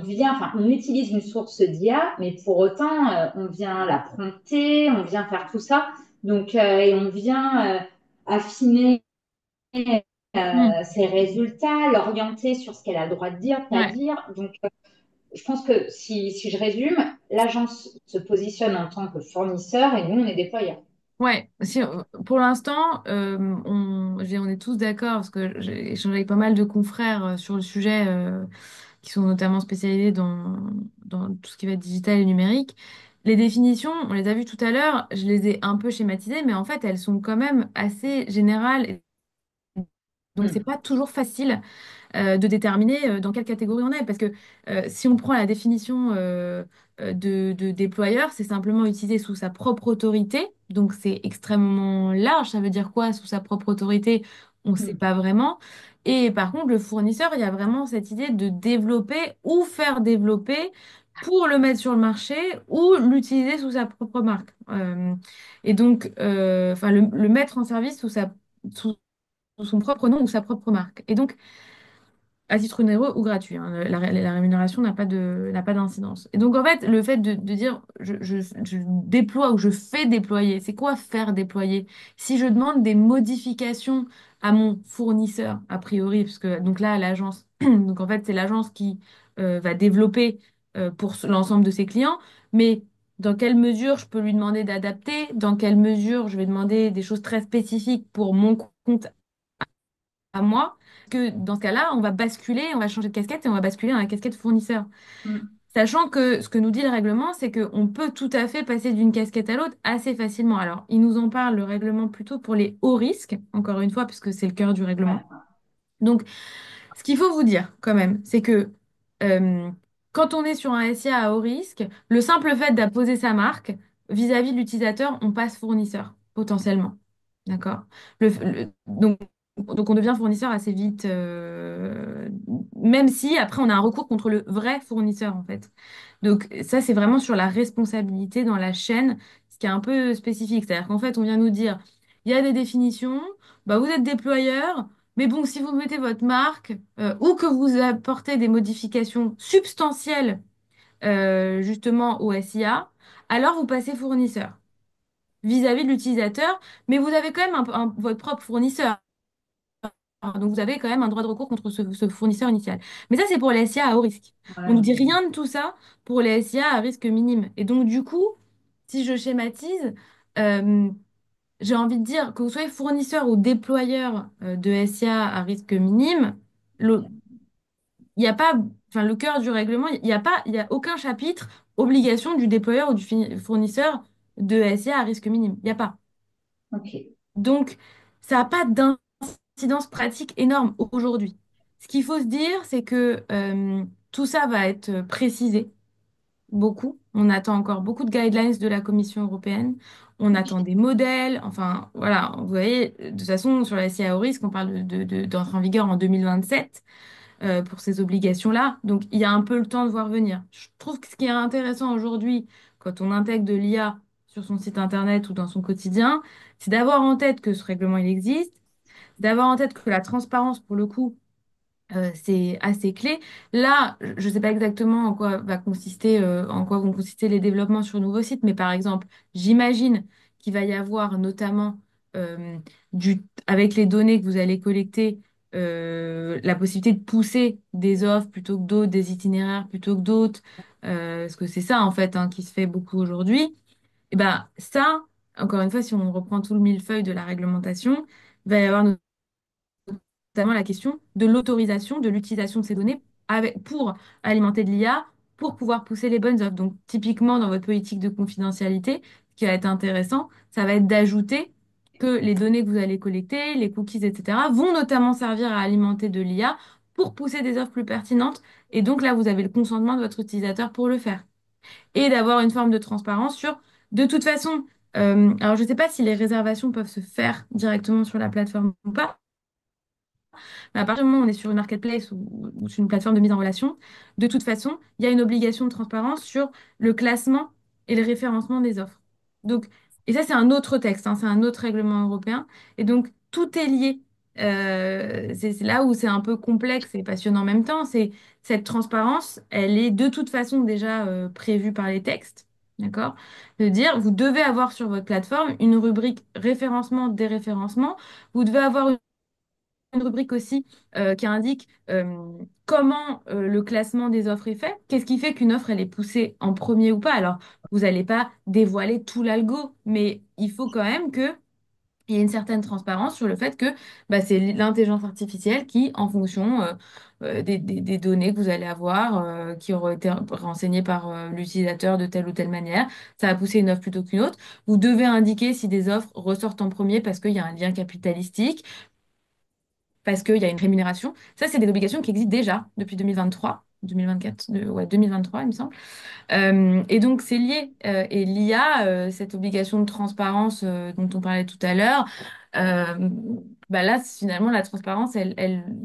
S3: vient, enfin, on utilise une source d'IA, mais pour autant, on vient la prompter, on vient faire tout ça. Donc, et on vient affiner
S2: Hmm.
S3: ses résultats, l'orienter sur ce qu'elle a le droit de dire, pas
S2: Ouais,
S3: dire. Donc, je pense que si je résume, l'agence se positionne en tant que fournisseur et nous, on est déployeurs.
S2: ouais. Si, pour l'instant, on est tous d'accord parce que j'ai échangé avec pas mal de confrères sur le sujet qui sont notamment spécialisés dans tout ce qui va être digital et numérique. Les définitions, on les a vues tout à l'heure, je les ai un peu schématisées, mais en fait, elles sont quand même assez générales. Donc, c'est
S3: Mm.
S2: pas toujours facile de déterminer dans quelle catégorie on est. Parce que si on prend la définition de déployeur, c'est simplement utilisé sous sa propre autorité. Donc c'est extrêmement large. Ça veut dire quoi sous sa propre autorité? On ne sait
S3: Mm.
S2: pas vraiment. Et par contre, le fournisseur, il y a vraiment cette idée de développer ou faire développer pour le mettre sur le marché ou l'utiliser sous sa propre marque. Et donc, enfin, le mettre en service sous son propre nom ou sa propre marque. Et donc, à titre onéreux ou gratuit, hein. La rémunération n'a pas d'incidence. Et donc, en fait, le fait de dire je déploie ou je fais déployer, c'est quoi faire déployer? Si je demande des modifications à mon fournisseur, a priori, parce que donc là, l'agence, donc en fait, c'est l'agence qui va développer pour l'ensemble de ses clients, mais dans quelle mesure je peux lui demander d'adapter? Dans quelle mesure je vais demander des choses très spécifiques pour mon compte à moi, que dans ce cas-là, on va basculer, on va changer de casquette et on va basculer dans la casquette fournisseur.
S3: Mm.
S2: Sachant que ce que nous dit le règlement, c'est qu'on peut tout à fait passer d'une casquette à l'autre assez facilement. Alors, il nous en parle, le règlement, plutôt pour les hauts risques, encore une fois, puisque c'est le cœur du règlement.
S3: Ouais.
S2: Donc, ce qu'il faut vous dire quand même, c'est que euh, quand on est sur un SIA à haut risque, le simple fait d'apposer sa marque vis-à-vis de l'utilisateur, on passe fournisseur, potentiellement. D'accord? Donc, on devient fournisseur assez vite, même si après on a un recours contre le vrai fournisseur, en fait. Donc, ça, c'est vraiment sur la responsabilité dans la chaîne, ce qui est un peu spécifique. C'est-à-dire qu'en fait, on vient nous dire, il y a des définitions, bah, vous êtes déployeur. Mais bon, si vous mettez votre marque ou que vous apportez des modifications substantielles justement au SIA, alors vous passez fournisseur vis-à-vis de l'utilisateur, mais vous avez quand même votre propre fournisseur. Donc vous avez quand même un droit de recours contre ce fournisseur initial. Mais ça, c'est pour les SIA à haut risque. On
S3: Ouais,
S2: ne
S3: donc,
S2: dit rien de tout ça pour les SIA à risque minime. Et donc du coup, si je schématise, euh, j'ai envie de dire que vous soyez fournisseur ou déployeur de SIA à risque minime, il n'y a pas, enfin, le cœur du règlement, il y a aucun chapitre obligation du déployeur ou du fournisseur de SIA à risque minime. Il n'y a pas.
S3: ok.
S2: Donc, ça n'a pas d'incidence pratique énorme aujourd'hui. Ce qu'il faut se dire, c'est que tout ça va être précisé beaucoup. On attend encore beaucoup de guidelines de la Commission européenne. On attend des modèles. Enfin, voilà, vous voyez, de toute façon, sur la SIA au risque, on parle d'entrer en vigueur en 2027 pour ces obligations-là. Donc, il y a un peu le temps de voir venir. Je trouve que ce qui est intéressant aujourd'hui, quand on intègre de l'IA sur son site internet ou dans son quotidien, c'est d'avoir en tête que ce règlement, il existe, d'avoir en tête que la transparence, pour le coup, c'est assez clé. Là, je ne sais pas exactement en quoi vont consister les développements sur nouveaux sites, mais par exemple, j'imagine qu'il va y avoir notamment avec les données que vous allez collecter, la possibilité de pousser des offres plutôt que d'autres, des itinéraires plutôt que d'autres, parce que c'est ça en fait hein, qui se fait beaucoup aujourd'hui. Et ben ça, encore une fois, si on reprend tout le millefeuille de la réglementation, il va y avoir notamment la question de l'autorisation de l'utilisation de ces données pour alimenter de l'IA pour pouvoir pousser les bonnes offres. Donc, typiquement, dans votre politique de confidentialité, ce qui va être intéressant, ça va être d'ajouter que les données que vous allez collecter, les cookies, etc., vont notamment servir à alimenter de l'IA pour pousser des offres plus pertinentes. Et donc là, vous avez le consentement de votre utilisateur pour le faire. Et d'avoir une forme de transparence sur, de toute façon, alors je ne sais pas si les réservations peuvent se faire directement sur la plateforme ou pas, mais à partir du moment où on est sur une marketplace ou sur une plateforme de mise en relation, de toute façon, il y a une obligation de transparence sur le classement et le référencement des offres. Donc, et ça, c'est un autre texte, hein, c'est un autre règlement européen. Et donc, tout est lié. C'est là où c'est un peu complexe et passionnant en même temps. C'est cette transparence, elle est de toute façon déjà prévue par les textes. D'accord? De dire, vous devez avoir sur votre plateforme une rubrique référencement, déréférencement. Vous devez avoir une rubrique aussi qui indique comment le classement des offres est fait. Qu'est-ce qui fait qu'une offre, elle est poussée en premier ou pas? Alors, vous n'allez pas dévoiler tout l'algo, mais il faut quand même que il y ait une certaine transparence sur le fait que bah, c'est l'intelligence artificielle qui, en fonction des données que vous allez avoir, qui auront été renseignées par l'utilisateur de telle ou telle manière, ça va pousser une offre plutôt qu'une autre. Vous devez indiquer si des offres ressortent en premier parce qu'il y a un lien capitalistique, parce qu'il y a une rémunération. Ça, c'est des obligations qui existent déjà depuis 2023, 2024, ouais, 2023, il me semble. Et donc, c'est lié. Et l'IA, cette obligation de transparence dont on parlait tout à l'heure, euh, bah là, finalement, la transparence,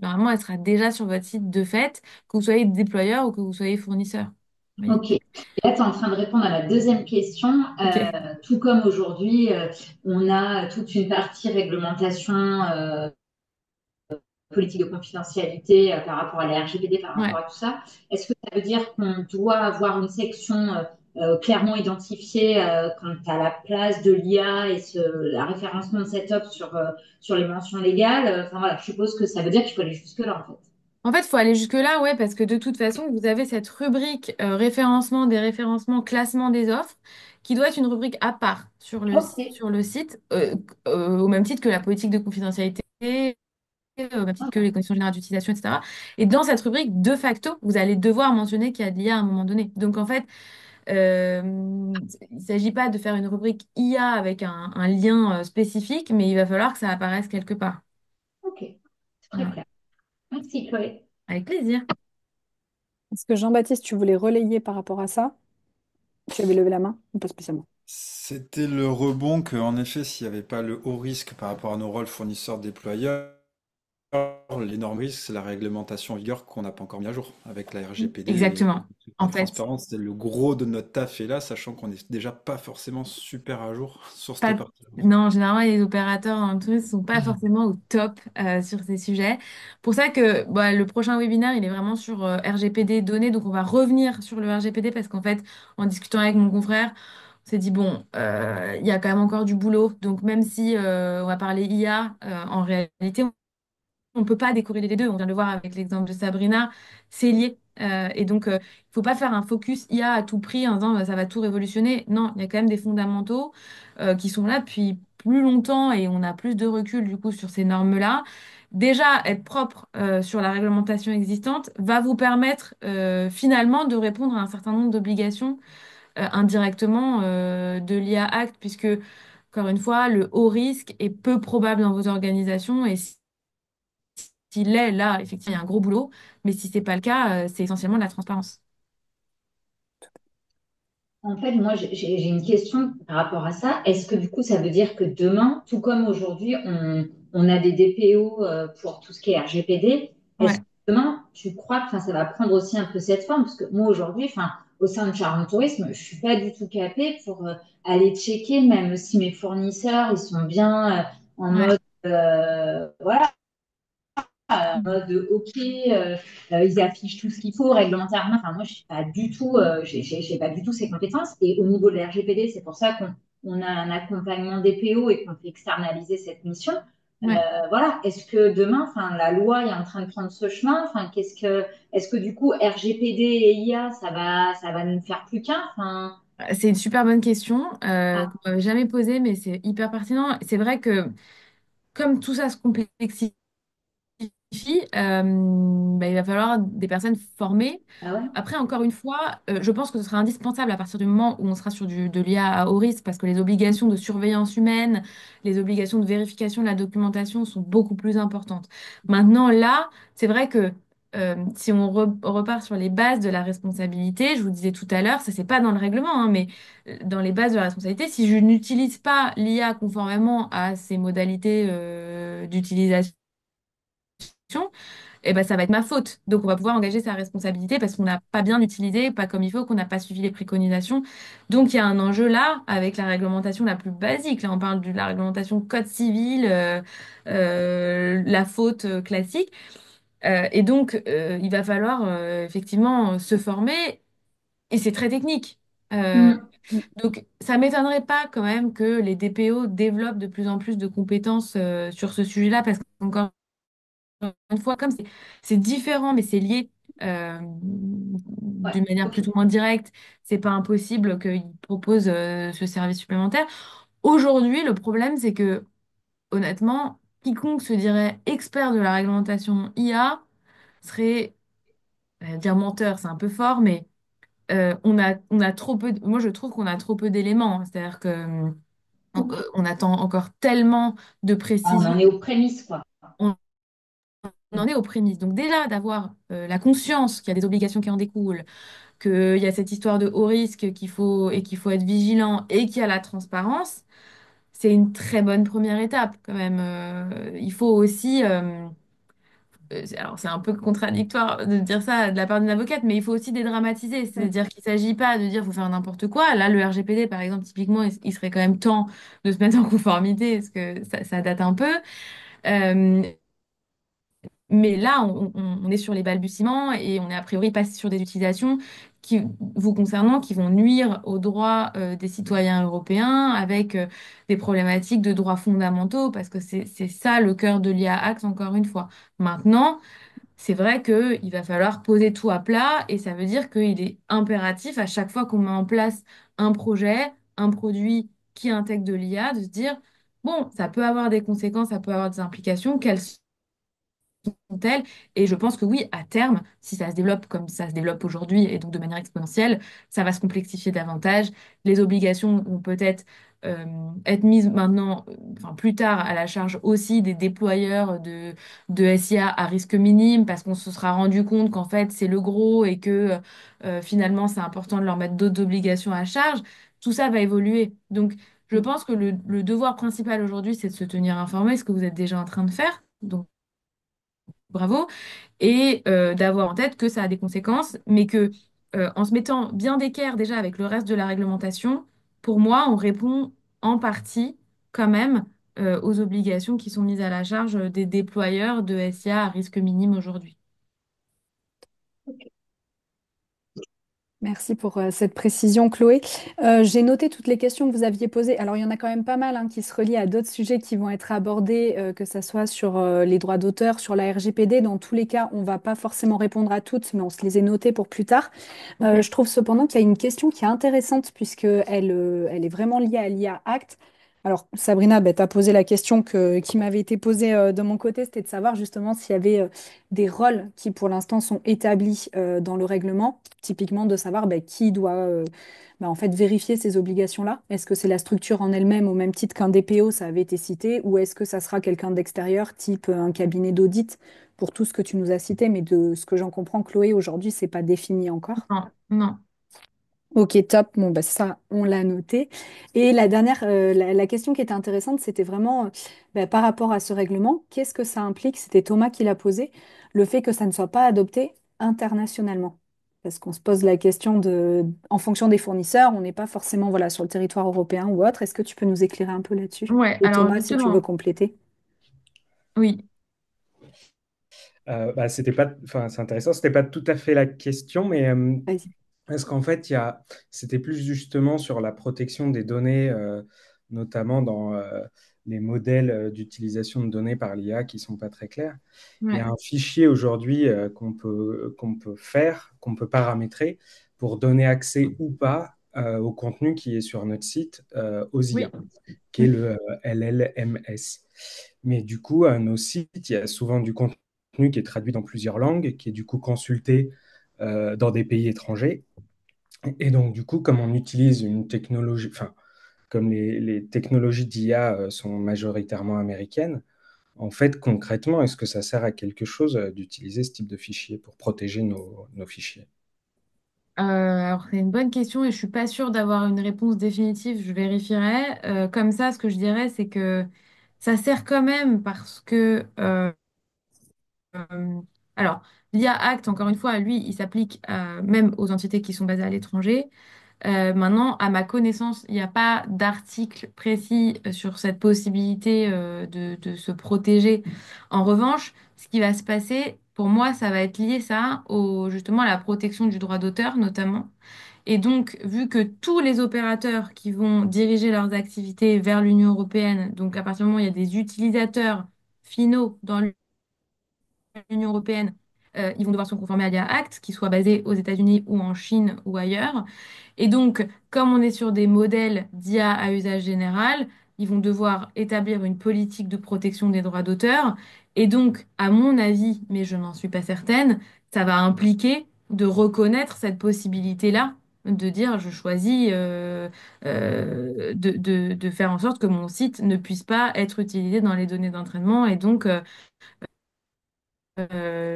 S2: normalement, elle sera déjà sur votre site de fait, que vous soyez déployeur ou que vous soyez fournisseur. Vous voyez?
S3: Ok. Et là, tu es en train de répondre à ma deuxième question.
S2: Ok.
S3: Tout comme aujourd'hui, on a toute une partie réglementation politique de confidentialité par rapport à la RGPD, par rapport
S2: Ouais.
S3: à tout ça. Est-ce que ça veut dire qu'on doit avoir une section clairement identifiée quant à la place de l'IA et la référencement de cette offre sur les mentions légales? Enfin voilà, je suppose que ça veut dire qu'il faut aller jusque-là en fait.
S2: En fait, il faut aller jusque-là, ouais, parce que de toute façon, vous avez cette rubrique référencement, déréférencement, classement des offres, qui doit être une rubrique à part
S3: Ok.
S2: sur le site, au même titre que la politique de confidentialité, au même titre que les conditions générales d'utilisation, etc. Et dans cette rubrique, de facto, vous allez devoir mentionner qu'il y a de l'IA à un moment donné. Donc, en fait, euh, il ne s'agit pas de faire une rubrique IA avec un lien spécifique, mais il va falloir que ça apparaisse quelque part.
S3: Ok, c'est très
S2: Voilà.
S3: clair. Merci Chloé.
S2: Avec plaisir.
S1: Est-ce que Jean-Baptiste, tu voulais relayer par rapport à ça? Tu avais levé la main? Ou pas spécialement.
S4: C'était le rebond que, en effet, s'il n'y avait pas le haut risque par rapport à nos rôles fournisseurs-déployeurs, l'énorme risque, c'est la réglementation en vigueur qu'on n'a pas encore mis à jour avec la RGPD et
S2: Exactement.
S4: la
S2: En fait,
S4: transparence. C'est le gros de notre taf est là, sachant qu'on n'est déjà pas forcément super à jour sur cette
S2: pas...
S4: partie.
S2: non, généralement, les opérateurs dans le tourisme sont pas forcément au top sur ces sujets. Pour ça que bah, le prochain webinaire, il est vraiment sur RGPD données. Donc, on va revenir sur le RGPD parce qu'en fait, en discutant avec mon confrère, on s'est dit, bon, il y a quand même encore du boulot. Donc, même si on va parler IA, en réalité, on ne peut pas décorréler les deux. On vient de le voir avec l'exemple de Sabrina, c'est lié. Et donc, il ne faut pas faire un focus IA à tout prix en disant ça va tout révolutionner. Non, il y a quand même des fondamentaux qui sont là depuis plus longtemps et on a plus de recul du coup sur ces normes-là. Déjà, être propre sur la réglementation existante va vous permettre finalement de répondre à un certain nombre d'obligations indirectement de l'IA Act, puisque, encore une fois, le haut risque est peu probable dans vos organisations et s'il est là, effectivement, il y a un gros boulot, mais si c'est pas le cas, c'est essentiellement de la transparence.
S3: En fait, moi, j'ai une question par rapport à ça. Est-ce que du coup, ça veut dire que demain, tout comme aujourd'hui, on a des DPO pour tout ce qui est RGPD, est-ce que
S2: Ouais.
S3: demain, tu crois que enfin, ça va prendre aussi un peu cette forme? Parce que moi, aujourd'hui, enfin, au sein de Charon Tourisme, je suis pas du tout capée pour aller checker, même si mes fournisseurs, ils sont bien en
S2: Ouais.
S3: mode, voilà, en mode OK, ils affichent tout ce qu'il faut réglementairement. Enfin, moi, je suis pas du tout, j'ai pas du tout ces compétences. Et au niveau de la RGPD, c'est pour ça qu'on a un accompagnement des PO et qu'on fait externaliser cette mission.
S2: Ouais.
S3: Voilà. Est-ce que demain, enfin, la loi est en train de prendre ce chemin? Enfin, est-ce que du coup, RGPD et IA, ça va nous faire plus qu'un? Enfin,
S2: C'est une super bonne question
S3: ah,
S2: qu'on m'avait jamais posée, mais c'est hyper pertinent. C'est vrai que comme tout ça se complexifie, il va falloir des personnes formées.
S3: Ah ouais?
S2: Après, encore une fois, je pense que ce sera indispensable à partir du moment où on sera sur de l'IA à haut risque, parce que les obligations de surveillance humaine, les obligations de vérification de la documentation sont beaucoup plus importantes. Maintenant, là, c'est vrai que si on repart sur les bases de la responsabilité, je vous disais tout à l'heure, ça c'est pas dans le règlement, hein, mais dans les bases de la responsabilité, si je n'utilise pas l'IA conformément à ses modalités d'utilisation, eh ben, ça va être ma faute. Donc, on va pouvoir engager sa responsabilité parce qu'on n'a pas bien utilisé, pas comme il faut, qu'on n'a pas suivi les préconisations. Donc, il y a un enjeu là avec la réglementation la plus basique. Là, on parle de la réglementation code civil, la faute classique. Et donc, il va falloir effectivement se former et c'est très technique. Euh,
S3: Mm.
S2: donc, ça m'étonnerait pas quand même que les DPO développent de plus en plus de compétences sur ce sujet-là parce qu'encore une fois, comme c'est différent, mais c'est lié
S3: Ouais,
S2: d'une manière
S3: ok.
S2: plus ou moins directe, c'est pas impossible qu'ils proposent ce service supplémentaire. Aujourd'hui, le problème, c'est que, honnêtement, quiconque se dirait expert de la réglementation IA serait, dire menteur, c'est un peu fort, mais on a trop peu, moi je trouve qu'on a trop peu d'éléments. C'est-à-dire que on attend encore tellement de
S3: Ah, on
S2: précision.
S3: en est aux prémices, quoi.
S2: On en est aux prémices. Donc déjà, d'avoir la conscience qu'il y a des obligations qui en découlent, qu'il y a cette histoire de haut risque qu'il faut être vigilant et qu'il y a la transparence, c'est une très bonne première étape quand même. Il faut aussi, alors c'est un peu contradictoire de dire ça de la part d'une avocate, mais il faut aussi dédramatiser.
S3: Mm.
S2: C'est-à-dire qu'il ne s'agit pas de dire qu'il faut faire n'importe quoi. Là, le RGPD, par exemple, typiquement, il serait quand même temps de se mettre en conformité parce que ça date un peu. Euh, Mais là, on est sur les balbutiements et on est a priori pas sur des utilisations qui vous concernant, qui vont nuire aux droits des citoyens européens avec des problématiques de droits fondamentaux, parce que c'est ça le cœur de l'IA Act, encore une fois. Maintenant, c'est vrai qu'il va falloir poser tout à plat et ça veut dire qu'il est impératif à chaque fois qu'on met en place un projet, un produit qui intègre de l'IA, de se dire, bon, ça peut avoir des conséquences, ça peut avoir des implications, quelles sont-elles. Et je pense que oui, à terme, si ça se développe comme ça se développe aujourd'hui et donc de manière exponentielle, ça va se complexifier davantage. Les obligations vont peut-être euh, être mises maintenant, enfin plus tard, à la charge aussi des déployeurs de SIA à risque minime parce qu'on se sera rendu compte qu'en fait c'est le gros et que finalement c'est important de leur mettre d'autres obligations à charge. Tout ça va évoluer. Donc je pense que le devoir principal aujourd'hui, c'est de se tenir informé, ce que vous êtes déjà en train de faire. Donc, bravo, et d'avoir en tête que ça a des conséquences, mais que en se mettant bien d'équerre déjà avec le reste de la réglementation, pour moi, on répond en partie quand même aux obligations qui sont mises à la charge des déployeurs de SIA à risque minime aujourd'hui.
S1: Merci pour cette précision, Chloé. J'ai noté toutes les questions que vous aviez posées. Alors, il y en a quand même pas mal hein, qui se relient à d'autres sujets qui vont être abordés, que ce soit sur les droits d'auteur, sur la RGPD. Dans tous les cas, on ne va pas forcément répondre à toutes, mais on se les est notées pour plus tard.
S2: Ok.
S1: Je trouve cependant qu'il y a une question qui est intéressante puisqu'elle elle est vraiment liée à l'IA Act. Alors, Sabrina, tu as posé la question qui m'avait été posée de mon côté, c'était de savoir justement s'il y avait des rôles qui, pour l'instant, sont établis dans le règlement, typiquement de savoir qui doit en fait vérifier ces obligations-là. Est-ce que c'est la structure en elle-même, au même titre qu'un DPO, ça avait été cité, ou est-ce que ça sera quelqu'un d'extérieur, type un cabinet d'audit, pour tout ce que tu nous as cité, mais de ce que j'en comprends, Chloé, aujourd'hui, c'est pas défini encore.
S2: Non, non.
S1: Ok, top. Bon, bah, ça, on l'a noté. Et la dernière, la question qui était intéressante, c'était vraiment par rapport à ce règlement, qu'est-ce que ça implique? C'était Thomas qui l'a posé, le fait que ça ne soit pas adopté internationalement. Parce qu'on se pose la question en fonction des fournisseurs, on n'est pas forcément voilà, sur le territoire européen ou autre. Est-ce que tu peux nous éclairer un peu là-dessus?
S2: Ouais,
S1: Et
S2: alors
S1: Thomas, si tu veux
S2: justement,
S1: compléter.
S2: oui.
S5: C'était pas, enfin, c'est intéressant, c'était pas tout à fait la question, mais
S1: Vas-y.
S5: parce qu'en fait, c'était plus justement sur la protection des données, notamment dans les modèles d'utilisation de données par l'IA qui sont pas très clairs. Il y
S2: Ouais,
S5: a un fichier aujourd'hui qu'on peut faire, qu'on peut paramétrer pour donner accès ou pas au contenu qui est sur notre site aux IA,
S2: oui.
S5: qui est le LLMS. Mais du coup, à nos sites, il y a souvent du contenu contenu qui est traduit dans plusieurs langues, qui est du coup consulté dans des pays étrangers. Et donc, du coup, comme on utilise une technologie, enfin, comme les technologies d'IA sont majoritairement américaines, en fait, concrètement, est-ce que ça sert à quelque chose d'utiliser ce type de fichier pour protéger nos fichiers?
S2: Alors, c'est une bonne question et je suis pas sûre d'avoir une réponse définitive. Je vérifierai. Comme ça, ce que je dirais, c'est que ça sert quand même parce que, euh, alors, l'IA Act, encore une fois, lui, il s'applique même aux entités qui sont basées à l'étranger. Maintenant, à ma connaissance, il n'y a pas d'article précis sur cette possibilité de se protéger. En revanche, ce qui va se passer, pour moi, ça va être lié ça justement à la protection du droit d'auteur, notamment. Et donc, vu que tous les opérateurs qui vont diriger leurs activités vers l'Union européenne, donc à partir du moment où il y a des utilisateurs finaux dans l'Union européenne, ils vont devoir se conformer à l'IA Act, qu'ils soient basés aux États-Unis ou en Chine ou ailleurs. Et donc, comme on est sur des modèles d'IA à usage général, ils vont devoir établir une politique de protection des droits d'auteur. Et donc, à mon avis, mais je n'en suis pas certaine, ça va impliquer de reconnaître cette possibilité-là, de dire je choisis de faire en sorte que mon site ne puisse pas être utilisé dans les données d'entraînement et donc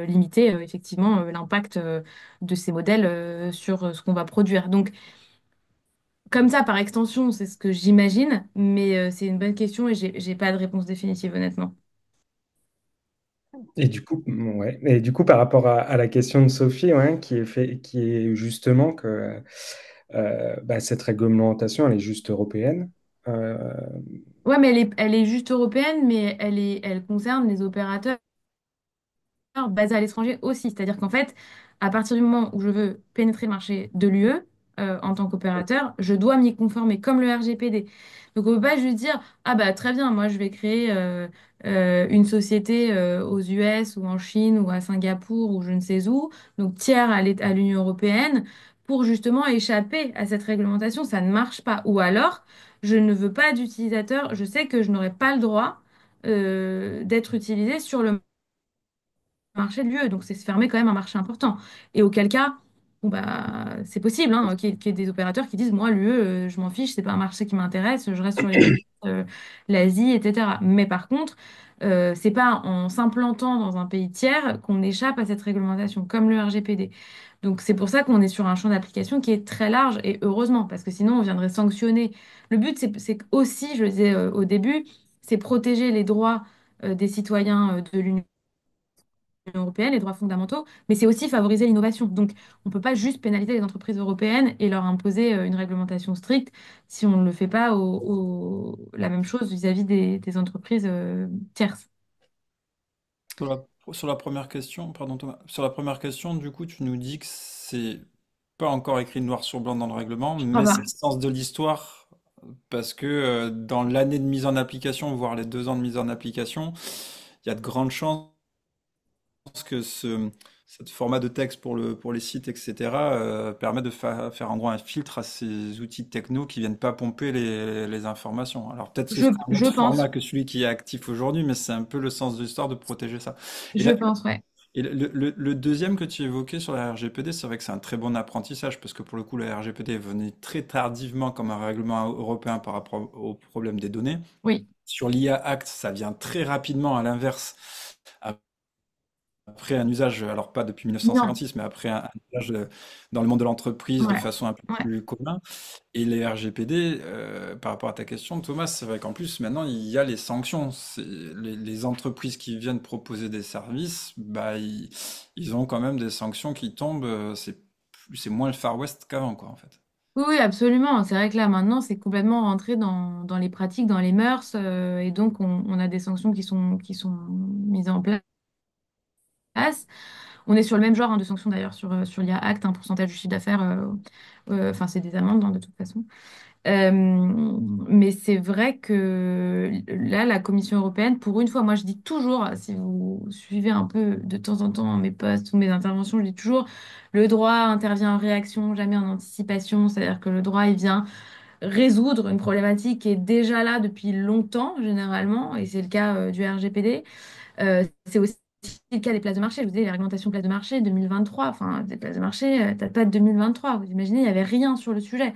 S2: limiter effectivement l'impact de ces modèles sur ce qu'on va produire. Donc, comme ça, par extension, c'est ce que j'imagine, mais c'est une bonne question et j'ai pas de réponse définitive, honnêtement.
S5: Et du coup, ouais. Et du coup, par rapport à la question de Sophie, ouais, qui est justement que bah, cette réglementation, elle est juste européenne. Euh,
S2: Ouais, mais elle est juste européenne, mais elle concerne les opérateurs basé à l'étranger aussi. C'est-à-dire qu'en fait, à partir du moment où je veux pénétrer le marché de l'UE, en tant qu'opérateur, je dois m'y conformer, comme le RGPD. Donc on ne peut pas juste dire, ah bah très bien, moi je vais créer une société aux US ou en Chine ou à Singapour ou je ne sais où, donc tiers à l'Union européenne, pour justement échapper à cette réglementation. Ça ne marche pas. Ou alors, je ne veux pas d'utilisateur, je sais que je n'aurai pas le droit d'être utilisé sur le marché de l'UE, donc c'est se fermer quand même un marché important. Et auquel cas, bon, bah, c'est possible hein, qu'il y ait des opérateurs qui disent, moi, l'UE, je m'en fiche, c'est pas un marché qui m'intéresse, je reste sur les US, l'Asie, etc. Mais par contre, c'est pas en s'implantant dans un pays tiers qu'on échappe à cette réglementation, comme le RGPD. Donc c'est pour ça qu'on est sur un champ d'application qui est très large, et heureusement, parce que sinon on viendrait sanctionner. Le but, c'est aussi, je le disais au début, c'est protéger les droits des citoyens de l'Union européenne, les droits fondamentaux, mais c'est aussi favoriser l'innovation. Donc, on ne peut pas juste pénaliser les entreprises européennes et leur imposer une réglementation stricte si on ne le fait pas la même chose vis-à-vis des entreprises tierces.
S4: Sur la première question, pardon Thomas, sur la première question, du coup, tu nous dis que c'est pas encore écrit noir sur blanc dans le règlement,
S2: Je crois
S4: mais c'est
S2: pas.
S4: le sens de l'histoire, parce que dans l'année de mise en application, voire les 2 ans de mise en application, il y a de grandes chances que ce format de texte pour les sites, etc., permet de faire en gros un filtre à ces outils techno qui viennent pas pomper les informations. Alors peut-être ce sera un
S2: Je
S4: autre
S2: pense.
S4: format que celui qui est actif aujourd'hui, mais c'est un peu le sens de l'histoire de protéger ça. Et
S2: Je
S4: là,
S2: pense, ouais.
S4: et le deuxième que tu évoquais sur la RGPD, c'est vrai que c'est un très bon apprentissage parce que pour le coup, la RGPD est venue très tardivement comme un règlement européen par rapport au problème des données.
S2: Oui.
S4: Sur l'IA Act, ça vient très rapidement à l'inverse après un usage, alors pas depuis
S2: Non.
S4: 1956, mais après un usage dans le monde de l'entreprise de
S2: Ouais.
S4: façon un peu
S2: Ouais.
S4: plus commun. Et les RGPD, par rapport à ta question, Thomas, c'est vrai qu'en plus, maintenant, il y a les sanctions. Les entreprises qui viennent proposer des services, bah, ils ont quand même des sanctions qui tombent. C'est moins le Far West qu'avant, quoi, en fait.
S2: Oui, oui, absolument. C'est vrai que là, maintenant, c'est complètement rentré dans les pratiques, dans les mœurs, et donc on a des sanctions qui sont mises en place. On est sur le même genre hein, de sanctions d'ailleurs sur l'IA Act, un pourcentage du chiffre d'affaires, enfin c'est des amendes hein, de toute façon. Euh, mais c'est vrai que là, la Commission européenne, pour une fois, moi je dis toujours, si vous suivez un peu de temps en temps mes posts ou mes interventions, je dis toujours, le droit intervient en réaction, jamais en anticipation, c'est-à-dire que le droit, il vient résoudre une problématique qui est déjà là depuis longtemps, généralement, et c'est le cas du RGPD. C'est aussi le cas des places de marché. Je vous disais, les réglementations places de marché 2023, enfin, des places de marché, date pas de 2023. Vous imaginez, il n'y avait rien sur le sujet.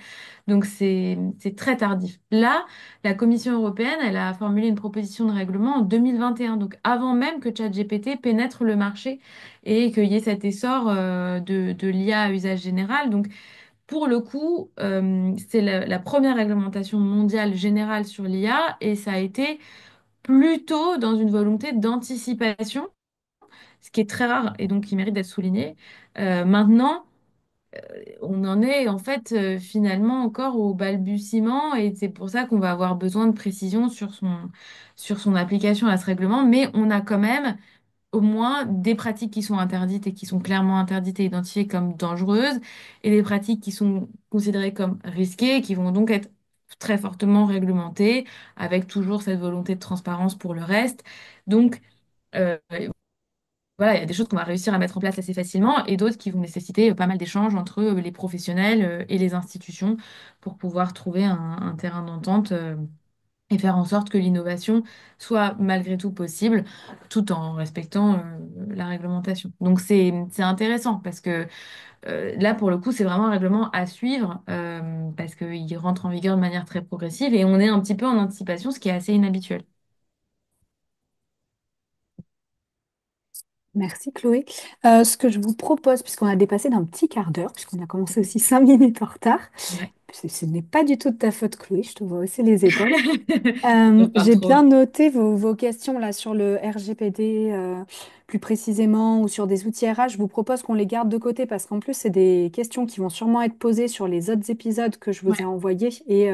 S2: Donc, c'est très tardif. Là, la Commission européenne, elle a formulé une proposition de règlement en 2021, donc avant même que ChatGPT pénètre le marché et qu'il y ait cet essor de l'IA à usage général. Donc, pour le coup, c'est la première réglementation mondiale générale sur l'IA et ça a été plutôt dans une volonté d'anticipation, ce qui est très rare et donc qui mérite d'être souligné. Maintenant, on en est en fait finalement encore au balbutiement et c'est pour ça qu'on va avoir besoin de précision sur son application à ce règlement, mais on a quand même au moins des pratiques qui sont interdites et qui sont clairement interdites et identifiées comme dangereuses, et des pratiques qui sont considérées comme risquées, et qui vont donc être très fortement réglementées, avec toujours cette volonté de transparence pour le reste. Donc, euh, voilà, il y a des choses qu'on va réussir à mettre en place assez facilement, et d'autres qui vont nécessiter pas mal d'échanges entre les professionnels et les institutions pour pouvoir trouver un terrain d'entente. Et faire en sorte que l'innovation soit malgré tout possible, tout en respectant la réglementation. Donc c'est intéressant parce que là, pour le coup, c'est vraiment un règlement à suivre parce qu'il rentre en vigueur de manière très progressive et on est un petit peu en anticipation, ce qui est assez inhabituel.
S1: Merci Chloé. Ce que je vous propose, puisqu'on a dépassé d'un petit quart d'heure, puisqu'on a commencé aussi 5 minutes en retard,
S2: Ouais.
S1: ce n'est pas du tout de ta faute Chloé, je te vois aussi les épaules.
S2: Pas
S1: J'ai
S2: trop.
S1: bien noté vos questions là sur le RGPD, plus précisément, ou sur des outils RH. Je vous propose qu'on les garde de côté parce qu'en plus, c'est des questions qui vont sûrement être posées sur les autres épisodes que je vous ai
S2: Ouais,
S1: envoyés. Et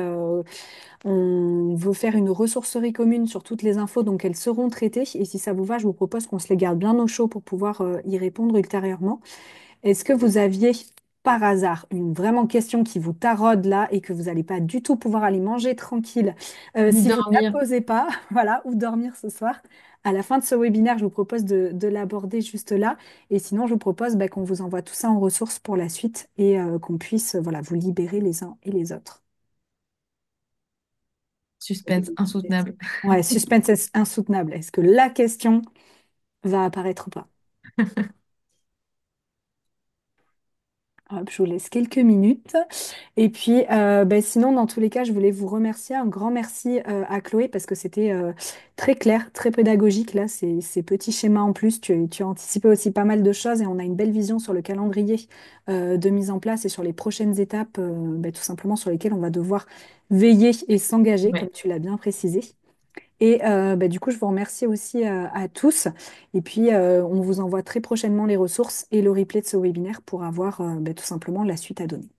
S1: on veut faire une ressourcerie commune sur toutes les infos, donc elles seront traitées. Et si ça vous va, je vous propose qu'on se les garde bien au chaud pour pouvoir y répondre ultérieurement. Est-ce que vous aviez par hasard une vraiment question qui vous taraude là et que vous n'allez pas du tout pouvoir aller manger tranquille
S2: ni
S1: si vous ne la
S2: dormir.
S1: posez pas, voilà, ou dormir ce soir? À la fin de ce webinaire, je vous propose de l'aborder juste là. Et sinon, je vous propose bah, qu'on vous envoie tout ça en ressources pour la suite et qu'on puisse voilà, vous libérer les uns et les autres.
S2: Suspense insoutenable.
S1: Ouais, suspense insoutenable. Est-ce que la question va apparaître ou pas? Hop, je vous laisse quelques minutes. Et puis, ben, sinon, dans tous les cas, je voulais vous remercier. Un grand merci à Chloé parce que c'était très clair, très pédagogique, là, ces petits schémas en plus. Tu as anticipé aussi pas mal de choses et on a une belle vision sur le calendrier de mise en place et sur les prochaines étapes, ben, tout simplement sur lesquelles on va devoir veiller et s'engager, comme
S2: Ouais.
S1: tu l'as bien précisé. Et bah, du coup, je vous remercie aussi à tous. Et puis, on vous envoie très prochainement les ressources et le replay de ce webinaire pour avoir bah, tout simplement la suite à donner.